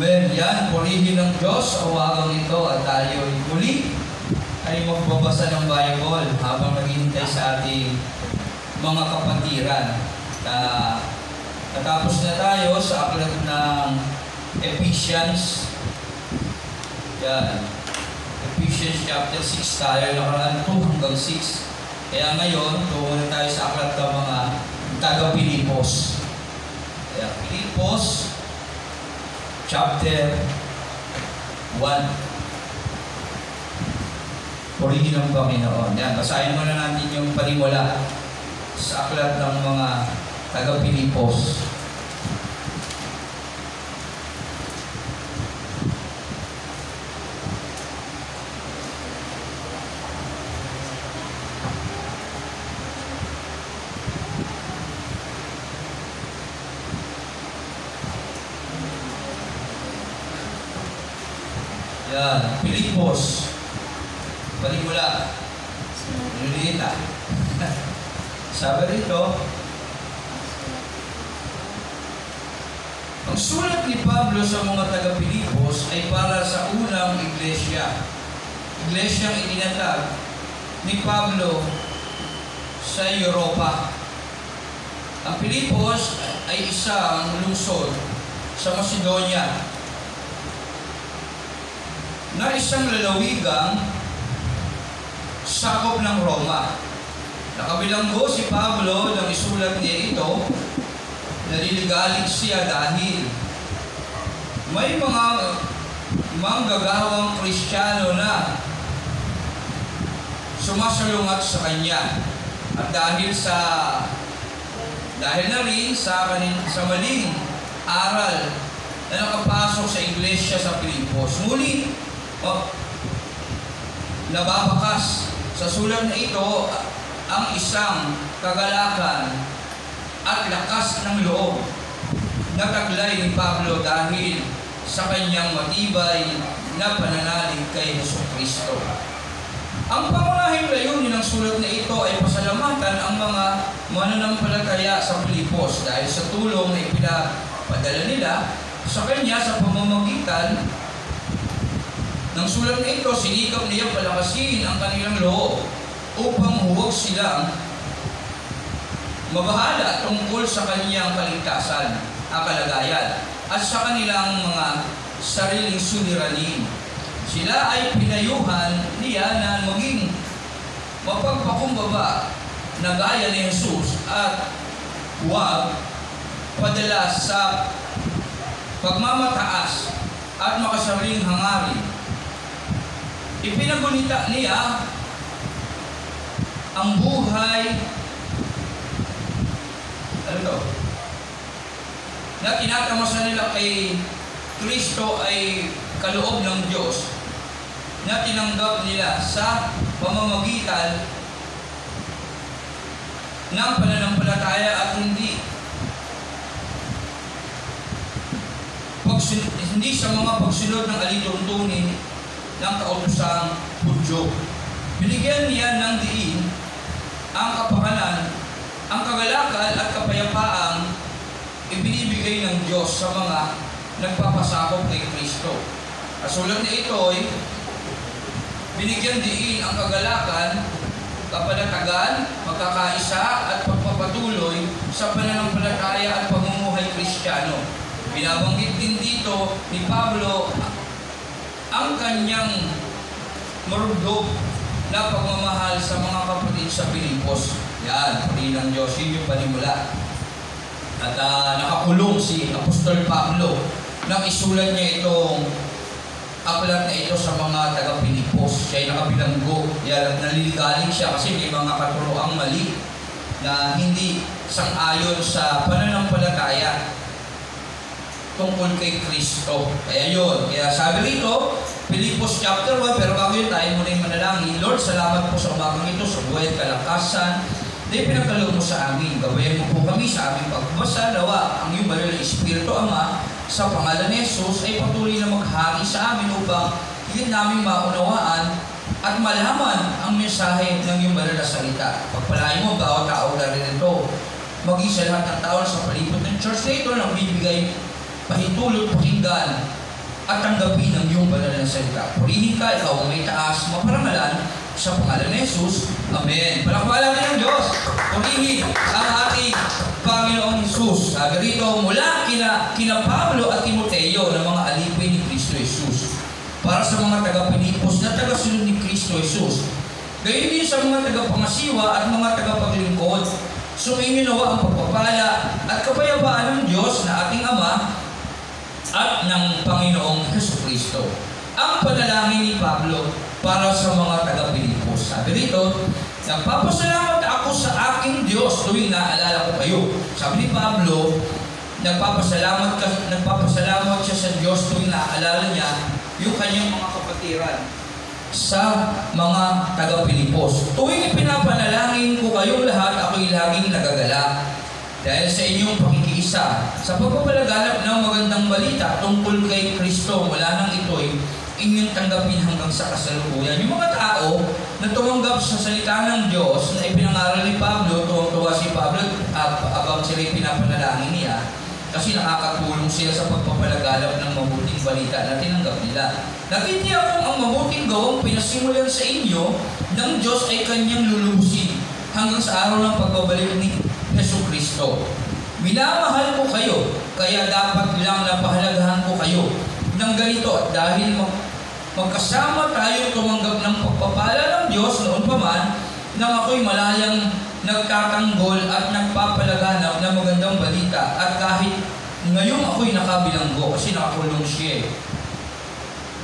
Amen. Yan, purihin ng Diyos sa umagang ito at tayo muli ay magbabasa ng Bible habang naghihintay sa ating mga kapatiran. Natapos na tayo sa aklat ng Ephesians. Yan. Ephesians chapter 6 tayo, nakaraan 2 hanggang 6. Kaya ngayon, tungo na tayo sa aklat ng mga taga-Pilipos. Kaya Pilipos chapter 1. Purihin ng Panginoon. Yan, basahin muna natin yung panimula sa aklat ng mga taga-Pilipos. Yan, Pilipos. Panimula. Nililiit na. Sabi rito, ang sulat ni Pablo sa mga taga-Pilipos ay para sa unang iglesia. Iglesyang itinatag ni Pablo sa Europa. Ang Pilipos ay isang lungsod sa Macedonia na isang lalawigang sakop ng Roma. Nakabilanggo si Pablo nang isulat niya ito, naliligalig siya dahil may mga manggagawang Kristiyano na sumasalungat sa kanya. At dahil na rin sa maling aral na nakapasok sa iglesia sa Pilipos. Muli, nababakas sa sulat na ito ang isang kagalakan at lakas ng loob na taglay ni Pablo dahil sa kanyang matibay na pananalig kay Jesucristo. Ang pangunahing layunin ng sulat na ito ay pasalamatan ang mga mananampalataya sa Pilipos dahil sa tulong na ipinapadala nila sa kanya sa pamamagitan ng sulat na ito. Sinikap niya palakasin ang kanilang loob upang huwag silang mabahala tungkol sa kanyang kaligtasan, kalagayan, at sa kanilang mga sariling suliranin. Sila ay pinayuhan niya na maging mapagpakumbaba na gaya ni Jesus at huwag padala sa pagmamataas at makasariling hangarin. Ipinagunita niya ang buhay na tinatamasa nila kay Kristo ay kaloob ng Diyos na tinanggap nila sa pamamagitan ng pananampalataya at hindi sa mga pagsunod ng alituntunin ng kautosang Hudyo. Binigyan niya ng diin ang kapakanan, ang kagalakan at kapayapaang ibinibigay ng Diyos sa mga nagpapasakop kay Kristo. Ang sulat na ito ay binigyan diin ang kagalakan, kapanatagan, pagkakaisa at pagpapatuloy sa pananampalataya at pamumuhay Kristiyano. Binabanggit din dito ni Pablo ang kanyang marugdog na pagmamahal sa mga kapatid sa Pilipos. Yan, puri ng Diyos, yun yung panimula. At nakakulong si Apostol Pablo nang isulat niya itong aklat na ito sa mga taga-Pilipos. Siya ay nakabilanggo. Yan, naliligalig siya kasi may mga katuroang mali na hindi sang-ayon sa pananampalataya tungkol kay Kristo. Kaya yun. Kaya sabi rito, Pilipos chapter 1, pero bago yun tayo muna yung manalangin. Lord, salamat po sa umagang ito, sa buhay at kalakasan na ipinagkaloob mo sa amin. Gawain mo po kami sa aming pagbasa. Nawa ang iyong banal na Espiritu, Ama, sa pangalan ni Jesus ay patuloy na maghari sa amin upang higit namin maunawaan at malaman ang mensahe ng iyong banal na salita. Pagpalain mo bawat tao na rin ito. Maging sa lahat ng tao sa palibot ng church na ito na bibigay pahintulot pakinggan at tanggapin ang iyong banal na salita. Purihin ka, ikaw ang may taas, maparangalan sa pangalan ni Jesus. Amen. Palakpakan natin ang Diyos. Purihin ang ating Panginoong Jesus. Sabi rito, mula kina Pablo at Timoteo ng mga alipin ni Kristo Jesus. Para sa mga taga-Pilipos na taga-sunod ni Kristo Jesus. Gayon din sa mga taga-pangasiwa at mga taga-paglingkod. Sumingin nawa ang pagpapala at kapayapaan ng Diyos na ating Ama at ng Panginoong Jesucristo. Ang panalangin ni Pablo para sa mga taga-Pilipos. Sabi rito, nagpapasalamat ako sa aking Diyos tuwing naalala ko kayo. Sabi ni Pablo, nagpapasalamat siya sa Diyos tuwing naalala niya yung kanyang mga kapatiran sa mga taga-Pilipos. Tuwing ipinapanalangin ko kayong lahat, ako'y laging nagagalak dahil sa inyong pakikiisa sa pagpapalaganap ng magandang balita tungkol kay Kristo. Mula nang ito'y inyong tanggapin hanggang sa kasalukuyan. Yung mga tao na tumanggap sa salita ng Diyos na ipinangaral ni Pablo, tuwang-tuwa si Pablo abang sila'y pinapanalangin niya kasi nakakatulong sila sa pagpapalaganap ng mabuting balita na tinanggap nila. Nakitiyak kung ang mabuting gawang pinasimulan sa inyo ng Diyos ay kanyang lulubusin hanggang sa araw ng pagbabalik ni Jesucristo. Minamahal ko kayo, kaya dapat lang napahalagahan ko kayo ng ganito at dahil magkasama tayo tumanggap ng pagpapala ng Diyos noon pa man nang ako'y malayang nagtatanggol at nagpapalaganap ng magandang balita at kahit ngayon ako'y nakabilanggo kasi nakakulong siya.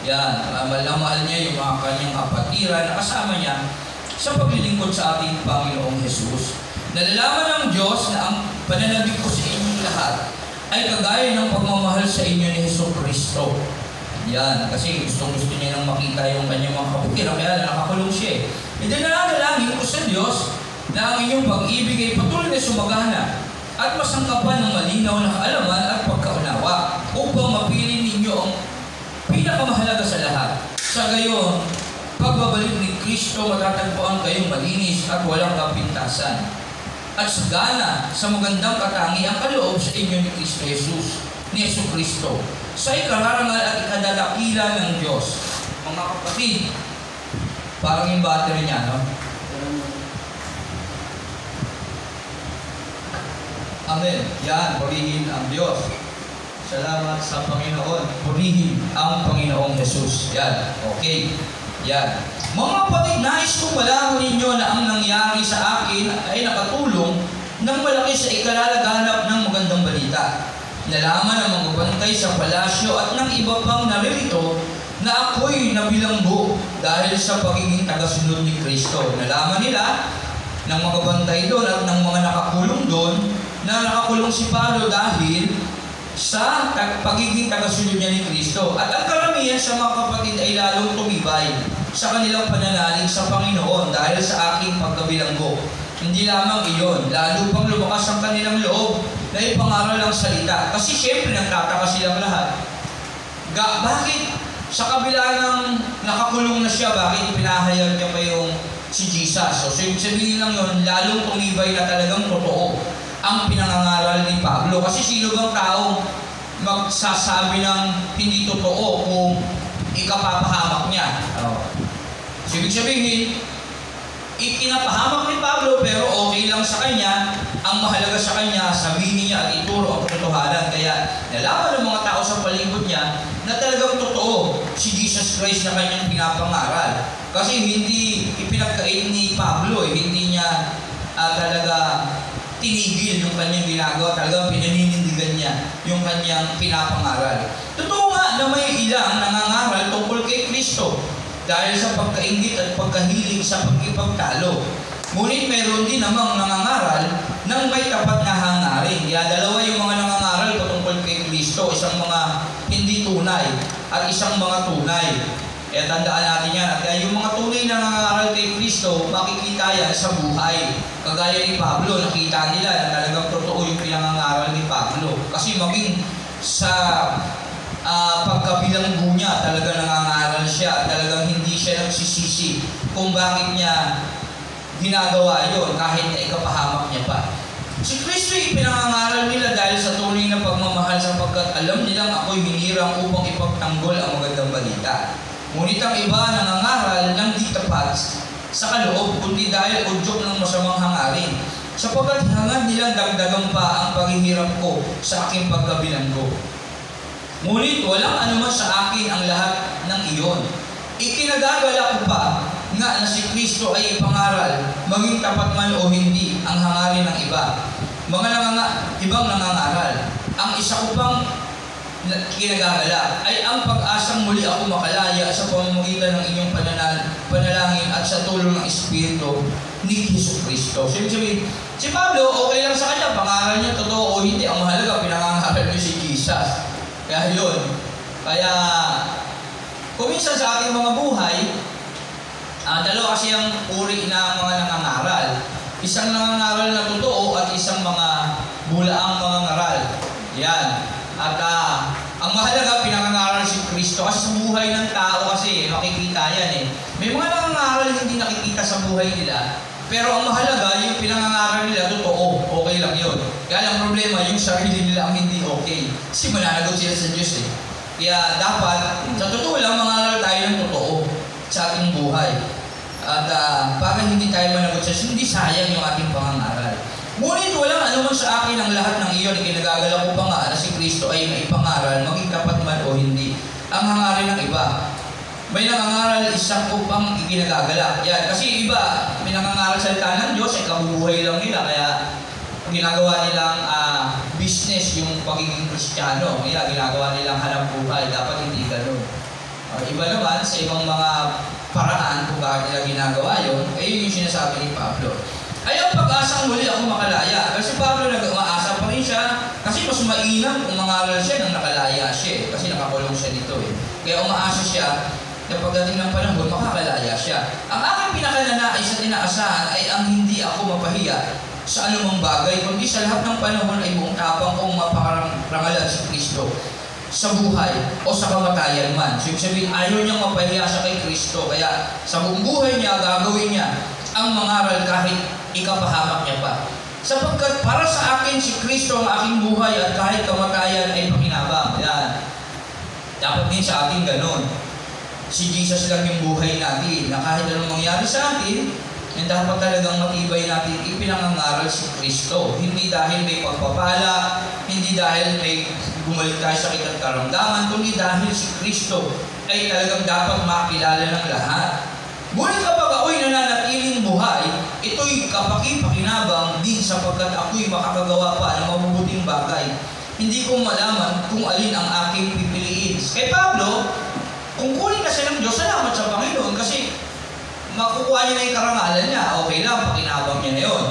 Yan, mahal niya yung mga kanyang kapatiran na kasama niya sa paglilingkod sa ating Panginoong Jesus. Nalalaman ng Diyos na ang pananabik ko sa inyong lahat ay kagaya ng pagmamahal sa inyo ni Jesucristo. Yan, kasi gusto niya nang makita yung kanyang mga kapatiran kaya nakakulong siya. Hindi nalalangin ko sa Diyos na ang inyong pag-ibig ay patuloy na sumagana at masangkapan ng malinaw na kaalaman at pagkaunawa upang mapili ninyo ang pinakamahalaga sa lahat. Sa gayon, pagbabalik ni Kristo, matatagpuan kayong malinis at walang kapintasan at sagana sa magandang katangiang kaloob sa inyo ni Kristo Jesus, ni Jesucristo, sa ikararangal at ikadalakilan ng Diyos. Mga kapatid, parang yung battery niya, no? Amen. Yan, purihin ang Diyos. Salamat sa Panginoon. Purihin ang Panginoong Jesus. Yan. Okay. Yan. Mga kapatid, nais kong malaman ninyo na ang nangyari sa akin ay nakatulong ng malaki sa ikalalaganap ng magandang balita. Nalaman ng mga bantay sa palasyo at ng iba pang naririto na ako'y nabilanggo dahil sa pagiging tagasunod ni Kristo. Nalaman nila ng mga bantay doon at ng mga nakakulong doon na nakakulong si Pablo dahil sa pagiging tagasunod niya ni Kristo. At ang karamihan sa mga kapatid ay lalong tumibay sa kanilang pananalig sa Panginoon dahil sa aking pagkabilanggo. Hindi lamang iyon, lalo pang lumakas ang kanilang loob na ipangaral ang salita. Kasi siyempre nagtataka silang lahat. Bakit sa kabila ng nakakulong na siya, bakit pinahayag niya pa yung si Jesus? So ibig sabihin lang yun, lalong tumibay na talagang totoo ang pinangangaral ni Pablo. Kasi sino bang taong magsasabi ng hindi totoo kung ikapapahamak niya? So, ibig sabihin, ikinapahamak ni Pablo pero okay lang sa kanya. Ang mahalaga sa kanya, sabihin niya at ituro ang katotohanan. Kaya nalaman ng mga tao sa palibot niya na talagang totoo si Jesus Christ na kanyang pinapangaral. Kasi hindi ipinagkait ni Pablo, hindi niya talaga tinigil yung kanyang ginagawa, talagang pinaninindigan niya yung kanyang pinapangaral. Totoo nga na may ilang nangangaral tungkol kay Kristo dahil sa pagkaingit at pagkahilig sa pagkipagtalo. Ngunit mayroon din namang nangangaral ng may tapat na hangarin. Kaya dalawa yung mga nangangaral patungkol kay Kristo, isang mga hindi tunay at isang mga tunay. Kaya tandaan natin yan. At yung mga tunay na nangangaral kay Kristo, makikita yan sa buhay. Kagaya ni Pablo, nakita nila na talagang totoo yung pinangangaral ni Pablo. Kasi maging sa pagkabilanggo niya, talagang nangangaral siya. Talagang hindi siya nagsisisi kung bakit niya ginagawa yun kahit na ikapahamak niya pa. Si Kristo ay pinangangaral nila dahil sa tunay na pagmamahal sapagkat alam nilang ako'y hinirang upang ipagtanggol ang magandang balita. Ngunit ang iba nangangaral ng di tapat sa kaloob kundi dahil udyok ng masamang hangarin sapagkat hangad nilang dagdagan pa ang paghihirap ko sa aking pagkabilanggo. Ngunit walang anuman sa akin ang lahat ng iyon. Ikinagagala ko pa nga na si Kristo ay ipangaral, maging tapat man o hindi ang hangarin ng iba. Ibang nangangaral. Ang isa ko pang kinagagala ay ang pag-asang muli ako makalaya sa pamamagitan ng inyong panalangin at sa tulong ng Espiritu ni Hesus Kristo. So, ibig sabihin, si Pablo, okay lang sa kanya, pangaral niya totoo o hindi. Ang mahalaga, pinangangaral niya si Jesus. Kaya yun. Kaya, kung minsan sa ating mga buhay, dalawa kasi ang uri ng mga nangangaral. Isang nangangaral na totoo at isang mga bulaang mga ngaral. Yan. At ang mahalaga, pinangangaral si Kristo. Kasi sa buhay ng tao kasi, makikita yan eh. May mga nangangaral hindi nakikita sa buhay nila. Pero ang mahalaga, yung pinangangaral nila, totoo. Okay lang yun. Kaya ang problema, yung sarili nila ang hindi okay. Kasi mananagot sila sa Diyos eh. Kaya dapat, sa totoo lang, mangaral tayo ng totoo sa ating buhay. At para hindi tayo managot sa Diyos, hindi sayang yung ating pangangaral. Ngunit walang anuman sa akin ang lahat ng iyon. Ikinagagala ko pa nga na si Kristo ay maipangaral, maging tapat man o hindi. Ang hangarin ng iba. May nangangaral, isang upang ikinagagala. Yan. Kasi iba, may nangangaral sa salita ng Diyos, ay kabubuhay lang nila. Kaya ginagawa nilang business yung pagiging Kristiyano. Kaya ginagawa nilang hanap buhay. Dapat hindi ganun. Iba naman sa ibang mga paraan kung bakit nila ginagawa yun, yun yung sinasabi ni Pablo. Ay ang pag-asang muli ako makalaya. Kasi Pablo nag-umaasa pa rin siya. Kasi mas mainam kung mangaral siya nang nakalaya siya. Kasi nakakulong siya dito eh. Kaya umaasa siya na pagdating ng panahon, makakalaya siya. Ang aking pinakananais at inaasahan ay ang hindi ako mapahiya sa anumang bagay, kundi sa lahat ng panahon ay buong tapang kong mapakarangalan si Kristo sa buhay o sa kamatayan man. So, ibig sabihin, ayaw niyang mapahiya sa kay Kristo. Kaya sa buong buhay niya, gagawin niya ang mangaral kahit ikapahamak niya pa. Sapagkat para sa akin si Kristo ang aking buhay at kahit kamatayan ay pakinabang. Yan. Dapat din sa atin ganun. Si Jesus lang yung buhay natin na kahit anong mangyari sa atin, dapat talagang matibay natin ipinangangaral si Kristo. Hindi dahil may pagpapala, hindi dahil may bumalik tayo sa sakit at karamdaman, kundi dahil si Kristo ay talagang dapat makilala ng lahat. Ngunit kapag ako'y nananatiling buhay, ito'y kapaki-pakinabang din sapagkat ako'y makakagawa pa ng mabubuting bagay. Hindi ko malaman kung alin ang aking pipiliin. Kay Pablo, kung kunin kasi ng Diyos, salamat sa Panginoon kasi makukuha niya na yung karangalan niya. Okay lang, pakinabang niya na yun.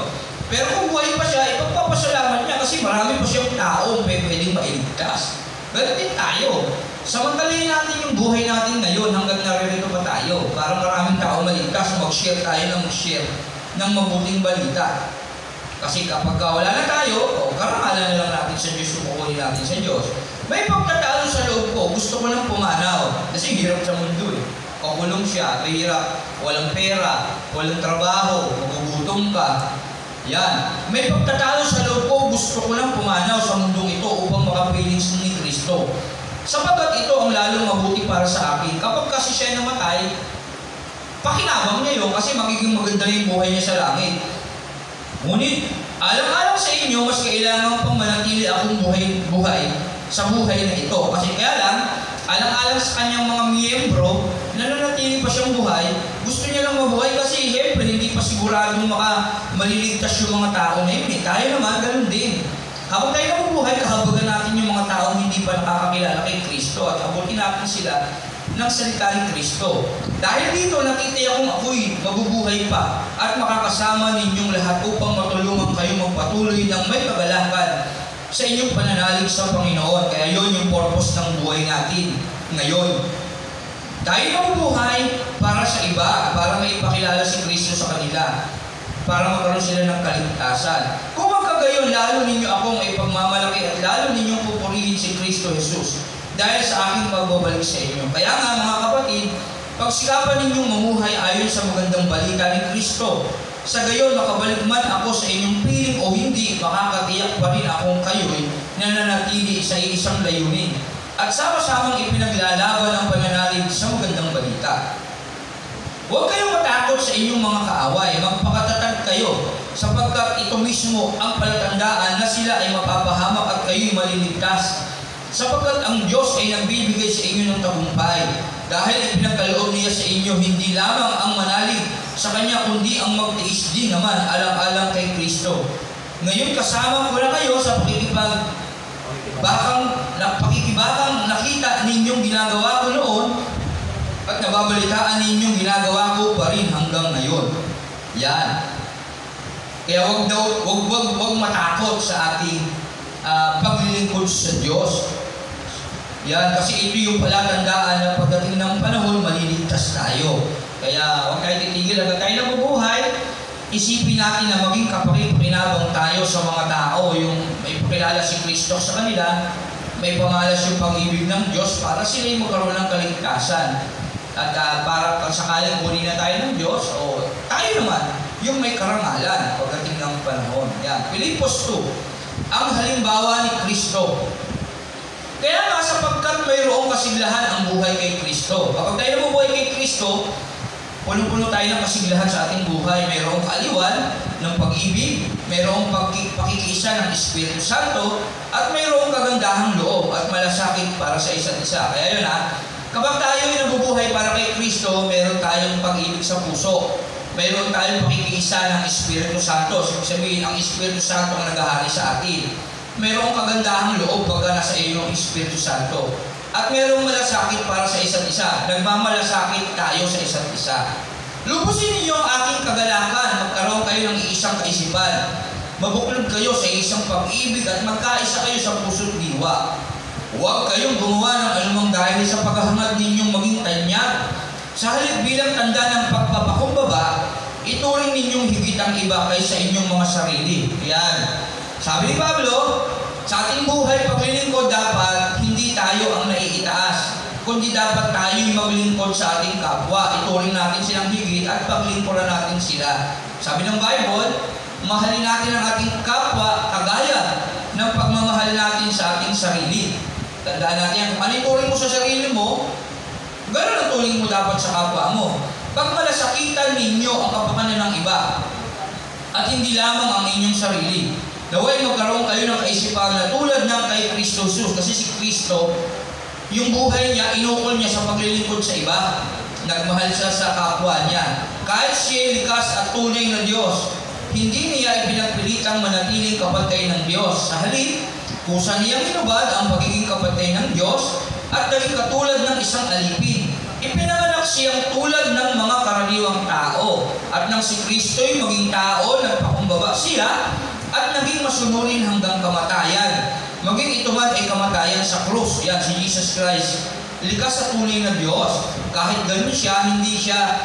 Pero kung buhay pa siya, ipagpapasalamat niya kasi marami pa siyang taong pwedeng mailigtas. Ganun din tayo. Samantalahin natin yung buhay natin ngayon hanggang naririto pa tayo. Para maraming tao maligtas, mag-share tayo ng mag-share ng mabuting balita. Kasi kapag wala na tayo, karangalan na lang natin sa Diyos, sukukunin natin sa Diyos. May pagkatalo sa loob ko, gusto ko lang pumanaw. Kasi hirap sa mundo eh. Kakulong siya, mahirap, walang pera, walang trabaho, magugutom ka. Yan. May pagtatalo sa loob ko, gusto ko lang pumanaw sa mundong ito upang makapiling ni Kristo. Sapagkat ito ang lalong mabuti para sa akin. Kapag kasi siya namatay, pakinabang niya yun kasi magiging maganda yung buhay niya sa langit. Ngunit, alang-alang sa inyo, mas kailangan pang manatili akong buhay sa buhay na ito. Kasi kaya lang, alang-alang sa kanyang mga miyembro, nananatili pa siyang buhay, gusto niya lang mabuhay kasi siyempre hindi pa siguradong maliligtas yung mga tao na yun. Tayo naman, ganun din. Habang tayo nabubuhay, kahabagan natin yung mga taong hindi pa nakakakilala kay Kristo at abutin natin sila ng salita ni Kristo. Dahil dito, nakita akong ako'y mabubuhay pa at makakasama ninyong lahat upang matulungan kayo magpatuloy ng may kagalakan sa inyong pananalig sa Panginoon. Kaya yun yung purpose ng buhay natin ngayon. Tayo nabubuhay para sa iba, para maipakilala si Kristo sa kanila, para magkaroon sila ng kaligtasan. Kung magkagayon, lalo ninyo akong ipagmamalaki at lalo ninyong pupurihin si Kristo Jesus dahil sa aking pagbabalik sa inyo. Kaya nga mga kapatid, pagsikapan ninyong mamuhay ayon sa magandang balita ni Kristo Sa gayon, makabalik man ako sa inyong piling o hindi, makakatiyak pa rin akong kayo'y nananatili sa isang layunin. At sama-samang ipinaglalaban ang pananalig sa magandang balita. Huwag kayong matakot sa inyong mga kaaway, magpakatatag kayo, sapagkat ito mismo ang palatandaan na sila ay mapapahamak at kayo'y maliligtas. Sapagkat ang Diyos ay nagbibigay sa inyo ng tagumpay, dahil ipinagkaloob niya sa inyo hindi lamang ang manalig sa Kanya, kundi ang magtiis din naman alang-alang kay Kristo. Ngayon kasama ko na kayo sa pakikibakang nakita ninyong ginagawa ko noon, at nababalitaan ninyong ginagawa ko pa rin hanggang ngayon. Yan. Kaya wag matakot sa ating paglilingkod sa Diyos. Yan, kasi ito yung palatandaan na pagdating ng panahon, maliligtas tayo. Kaya huwag tayo titigil, hanggang tayo nabubuhay, isipin natin na maging kapaki-pakinabang tayo sa mga tao, yung may pakilala si Kristo sa kanila, may pamalas yung pag-ibig ng Diyos para sila yung magkaroon ng kaligtasan. At para sakaling kunin na tayo ng Diyos, o tayo naman, yung may karangalan pagdating ng panahon. Yan. Pilipos 2, ang halimbawa ni Kristo. Kaya nga sapagkat mayroong kasiglahan ang buhay kay Kristo. Kapag tayo nabubuhay kay Kristo, puno-puno tayo ng kasiglahan sa ating buhay. Mayroong kaaliwan ng pag-ibig, mayroong pakikiisa ng Espiritu Santo, at mayroong kagandahang loob at malasakit para sa isa't isa. Kaya yun kapag tayo ay nabubuhay para kay Kristo, mayroon tayong pag-ibig sa puso. Mayroon tayong pakikiisa ng Espiritu Santo. Sabihin, ang Espiritu Santo ang naghahari sa atin. Mayroong kagandahang loob pagka nasa iyo ang Espiritu Santo. At mayroong malasakit para sa isa't isa. Nagmamalasakit tayo sa isa't isa. Lubusin ninyo ang aking kagalakan. Magkaroon kayo ng iisang kaisipan. Mabuklod kayo sa isang pag-ibig at magkaisa kayo sa puso't diwa. Huwag kayong gumawa ng anumang dahil sa paghahangad ninyong maging tanyag. Sa halip bilang tanda ng pagpapakumbaba, ituring ninyong higit ang iba kaysa inyong mga sarili. Ayan. Sabi ni Pablo, sa ating buhay paglilingkod dapat hindi tayo ang naiitaas, kundi dapat tayo'y maglingkod sa ating kapwa. Ituring natin silang higit at paglingkuran natin sila. Sabi ng Bible, mahalin natin ang ating kapwa kagaya ng pagmamahal natin sa ating sarili. Tandaan natin, kung ano ituring mo sa sarili mo, gano'n ang turing mo dapat sa kapwa mo. Pag malasakitan ninyo ang kapakanan ng iba, at hindi lamang ang inyong sarili, naway magkaroon kayo ng kaisipan na tulad ng kay Kristo Jesus. Kasi si Kristo, yung buhay niya, inukol niya sa paglilingkod sa iba. Nagmahal siya sa kapwa niya. Kahit siya likas at tunay na Diyos, hindi niya ipinagpilitang manatiling kapatay ng Diyos. Sa halip, kusa niyang inubad ang pagiging kapatay ng Diyos at naging katulad ng isang alipin. Ipinanganak siyang tulad ng mga karaniwang tao. At nang si Kristo'y maging tao, nagpakumbaba siya at naging masunurin hanggang kamatayan. Maging ito man ay kamatayan sa krus. Yan, si Jesus Christ. Likas sa tunay na Diyos. Kahit ganun siya, hindi niya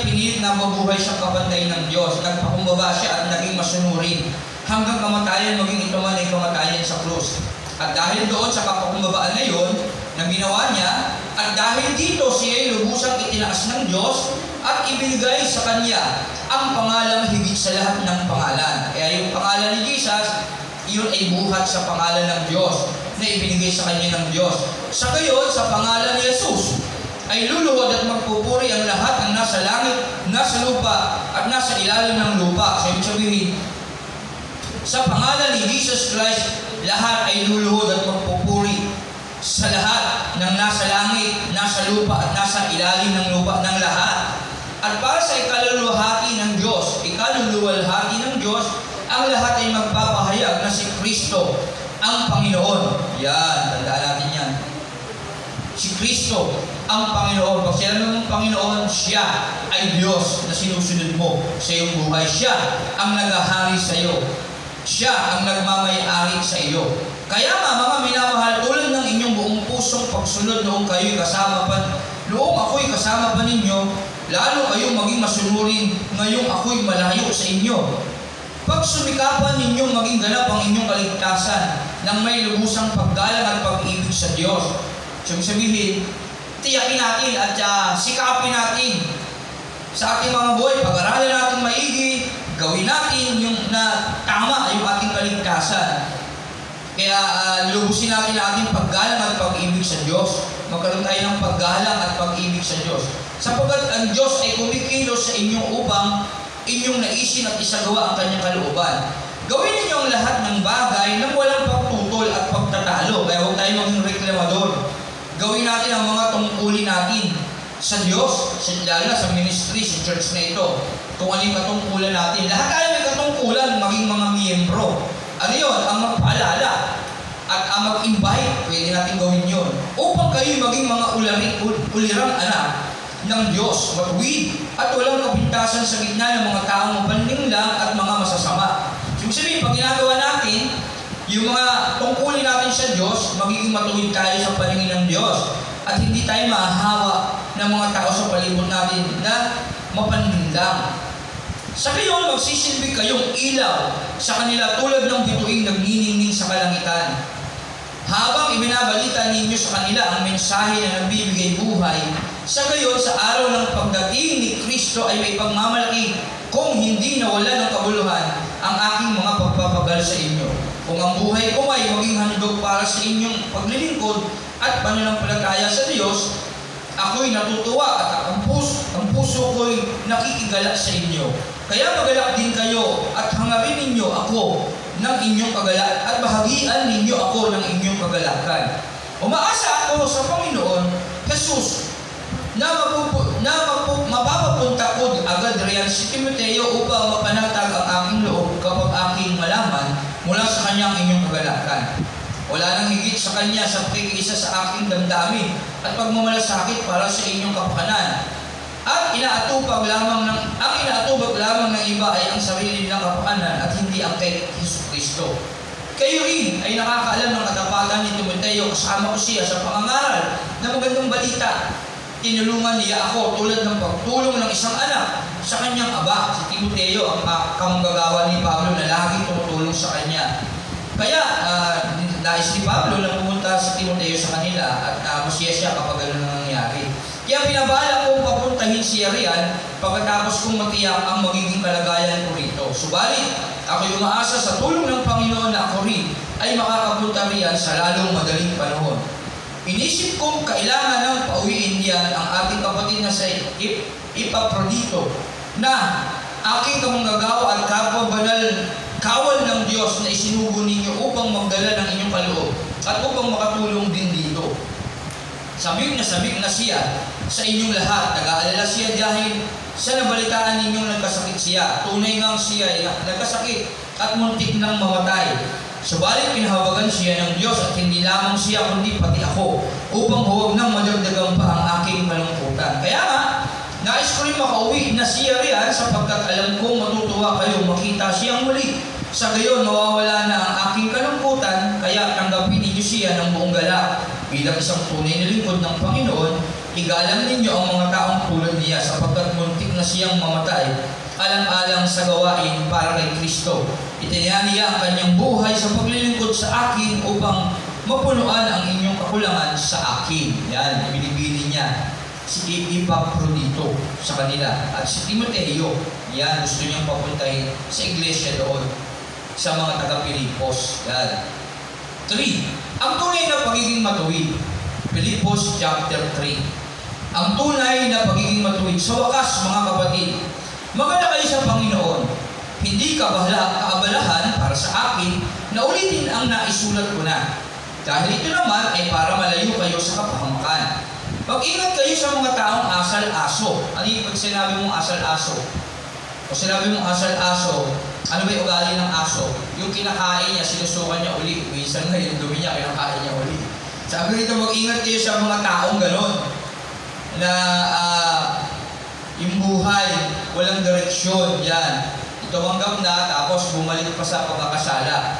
pinilit na mabuhay sa kapantay ng Diyos. Nagpakumbaba siya at naging masunurin hanggang kamatayan, maging ito man ay kamatayan sa krus. At dahil doon sa kapakumbabaan na yun, na ginawa niya, at dahil dito siya ay lubusang itinaas ng Diyos at ibinigay sa Kanya ang pangalang higit sa lahat ng pangalan. Kaya yung pangalan ni Jesus, yun ay buhat sa pangalan ng Diyos na ibinigay sa Kanya ng Diyos. Sa gayon, sa pangalan ni Jesus, ay luluhod at magpupuri ang lahat ng nasa langit, nasa lupa, at nasa ilalim ng lupa. So, ibig sabihin, sa pangalan ni Jesus Christ, lahat ay luluhod at magpupuri sa lahat ng nasa langit, nasa lupa, at nasa ilalim ng lupa ng lahat. At para sa ikaluluwalhati ng Diyos, ang lahat ay magpapahayag na si Kristo ang Panginoon. Yan, tandaan natin yan. Si Kristo ang Panginoon. Pag sila ng Panginoon, siya ay Diyos na sinusunod mo sa iyong buhay. Siya ang naghahari sa iyo. Siya ang nagmamay-ari sa iyo. Kaya nga, mga minamahal, tulad ng inyong buong pusong pagsunod noong kayo'y kasama pa, noong ako'y kasama pa ninyo, lalo kayong maging masunurin ngayong ako'y malayo sa inyo. Pag sumikapan ninyong maging ganap ang inyong kaligtasan ng may lubusang paggalang at pag-ibig sa Diyos. So, sabihin, tiyakin natin at sikapin natin sa ating mga buhay. Pag-aralan natin maigi, gawin natin yung na tama yung ating kaligtasan. Kaya lubusin natin ang ating paggalang at pag-ibig sa Diyos. Magkaroon tayo ng paggalang at pag-ibig sa Diyos. Sapagkat ang Diyos ay kumikilos sa inyong upang inyong naisin at isagawa ang kanyang kalooban. Gawin ninyo ang lahat ng bagay nang walang pagtutol at pagtatalo. Kaya huwag tayo maging reklamador. Gawin natin ang mga tungkulin natin sa Diyos, lalo na sa ministry, sa church na ito. Kung ano yung katungkulan natin. Lahat tayo may katungkulan, maging mga miyembro. Ano yun? Ang magpaalala at ang mag-invite, pwede natin gawin yun. Upang kayo maging mga ulirang anak ng Diyos, matuwid, at walang kapintasan sa gitna ng mga taong mapanlinlang at mga masasama. So, sabihin, pag ginagawa natin, yung mga tungkulin natin sa Diyos, magiging matuwid tayo sa paningin ng Diyos. At hindi tayo mahahawa ng mga tao sa palibot natin na mapanlinlang. Sa gayon, magsisilbi kayong ilaw sa kanila tulad ng bituing nagniningning sa kalangitan. Habang ibinabalita ninyo sa kanila ang mensahe na nagbibigay buhay, sa gayon, sa araw ng pagdating ni Kristo ay may pagmamalaki kung hindi nawala ng kabuluhan ang aking mga pagpapagal sa inyo. Kung ang buhay ko ay maging handog para sa inyong paglilingkod at pananampalataya sa Diyos, ako'y natutuwa at ang puso ko'y nakikigalak sa inyo. Kaya magalak din kayo at hangarin ninyo ako ng inyong kagalak at bahagian ninyo ako ng inyong kagalakan. Umaasa ako sa Panginoon Jesus na mapapapunta ko agad riyan si Timoteo upang mapanatag ang aking loob kapag aking malaman mula sa kanyang inyong kagalakan. Wala nang higit sa kanya sa pakikiisa sa aking damdamin at pagmamalasakit para sa inyong kapakanan. At inaatubag lamang ng iba ay ang sarili nilang kapakanan at hindi ang kay Jesucristo. Kayo rin ay nakakaalam ng katapatan ni Timoteo, kasama ko siya sa pangangaral na magandang balita. Tinulungan niya ako tulad ng pagtulong ng isang anak sa kanyang aba. Si Timoteo ang kamanggagawa ni Pablo na laging tumutulong sa kanya. Kaya nais ni Pablo na pumunta si Timoteo sa kanila at masaya siya kapag gano'n nangyayari. Kaya binabala kong papuntahin siya riyan pagkatapos kong matiyak ang magiging kalagayan ko rito. Subalit, ako'y umaasa sa tulong ng Panginoon na ako rin ay makakapunta riyan sa lalong madaling panahon. Inisip kong kailangan ng pauwiin diyan ang ating kapatid na sa Epaprodito na aking kamanggagawa at kapwa banal kawal ng Diyos na isinugo ninyo upang magdala ng inyong kaloob at upang makatulong din dito. Sabik na siya sa inyong lahat. Nag-aalala siya dahil sa nabalitaan ninyong nagkasakit siya. Tunay ngang siya ay nagkasakit at muntik nang mamatay. Subalit pinahawagan siya ng Diyos at hindi lamang siya kundi pati ako upang huwag nang madagdagan pa ang aking kalungkutan. Kaya nga, nais ko rin makauwi na siya riyan sapagkat alam kong matutuwa kayo makita siyang muli. Sa gayon, mawawala na ang aking kalungkutan, kaya tanggapin ninyo siya ng buong galak. Bilang isang tunay na lingkod ng Panginoon, igalang ninyo ang mga taong tulad niya sapagkat muntik na siyang mamatay, alang-alang sa gawain para kay Kristo. Itinayan niya ang kanyang buhay sa paglilingkod sa akin upang mapunuan ang inyong kakulangan sa akin. Yan, binibili niya si Epaprodito sa kanila. At si Timoteo, yan, gusto niyang papuntahin sa iglesia doon, sa mga taga-Pilipos. Yan. 3. Ang tunay na pagiging matuwid. Pilipos chapter 3. Ang tunay na pagiging matuwid. Sa wakas, mga kapatid, maganda kayo sa Panginoon. Hindi kaabalahan para sa akin na ulitin ang naisulat ko na. Dahil ito naman ay para malayo kayo sa kapahamakan. Mag-ingat kayo sa mga taong asal-aso. Ano yung pag sinabi mong asal-aso? O sinabi mong asal-aso, ano ba yung ugali ng aso? Yung kinakain niya, sinusukan niya uli. Minsan nga yung dumi niya, kinakain niya uli. Sabi nito, mag-ingat kayo sa mga taong ganon. Na yung buhay, walang direksyon. Yan. Tumanggap na, tapos bumalik pa sa pagkakasala.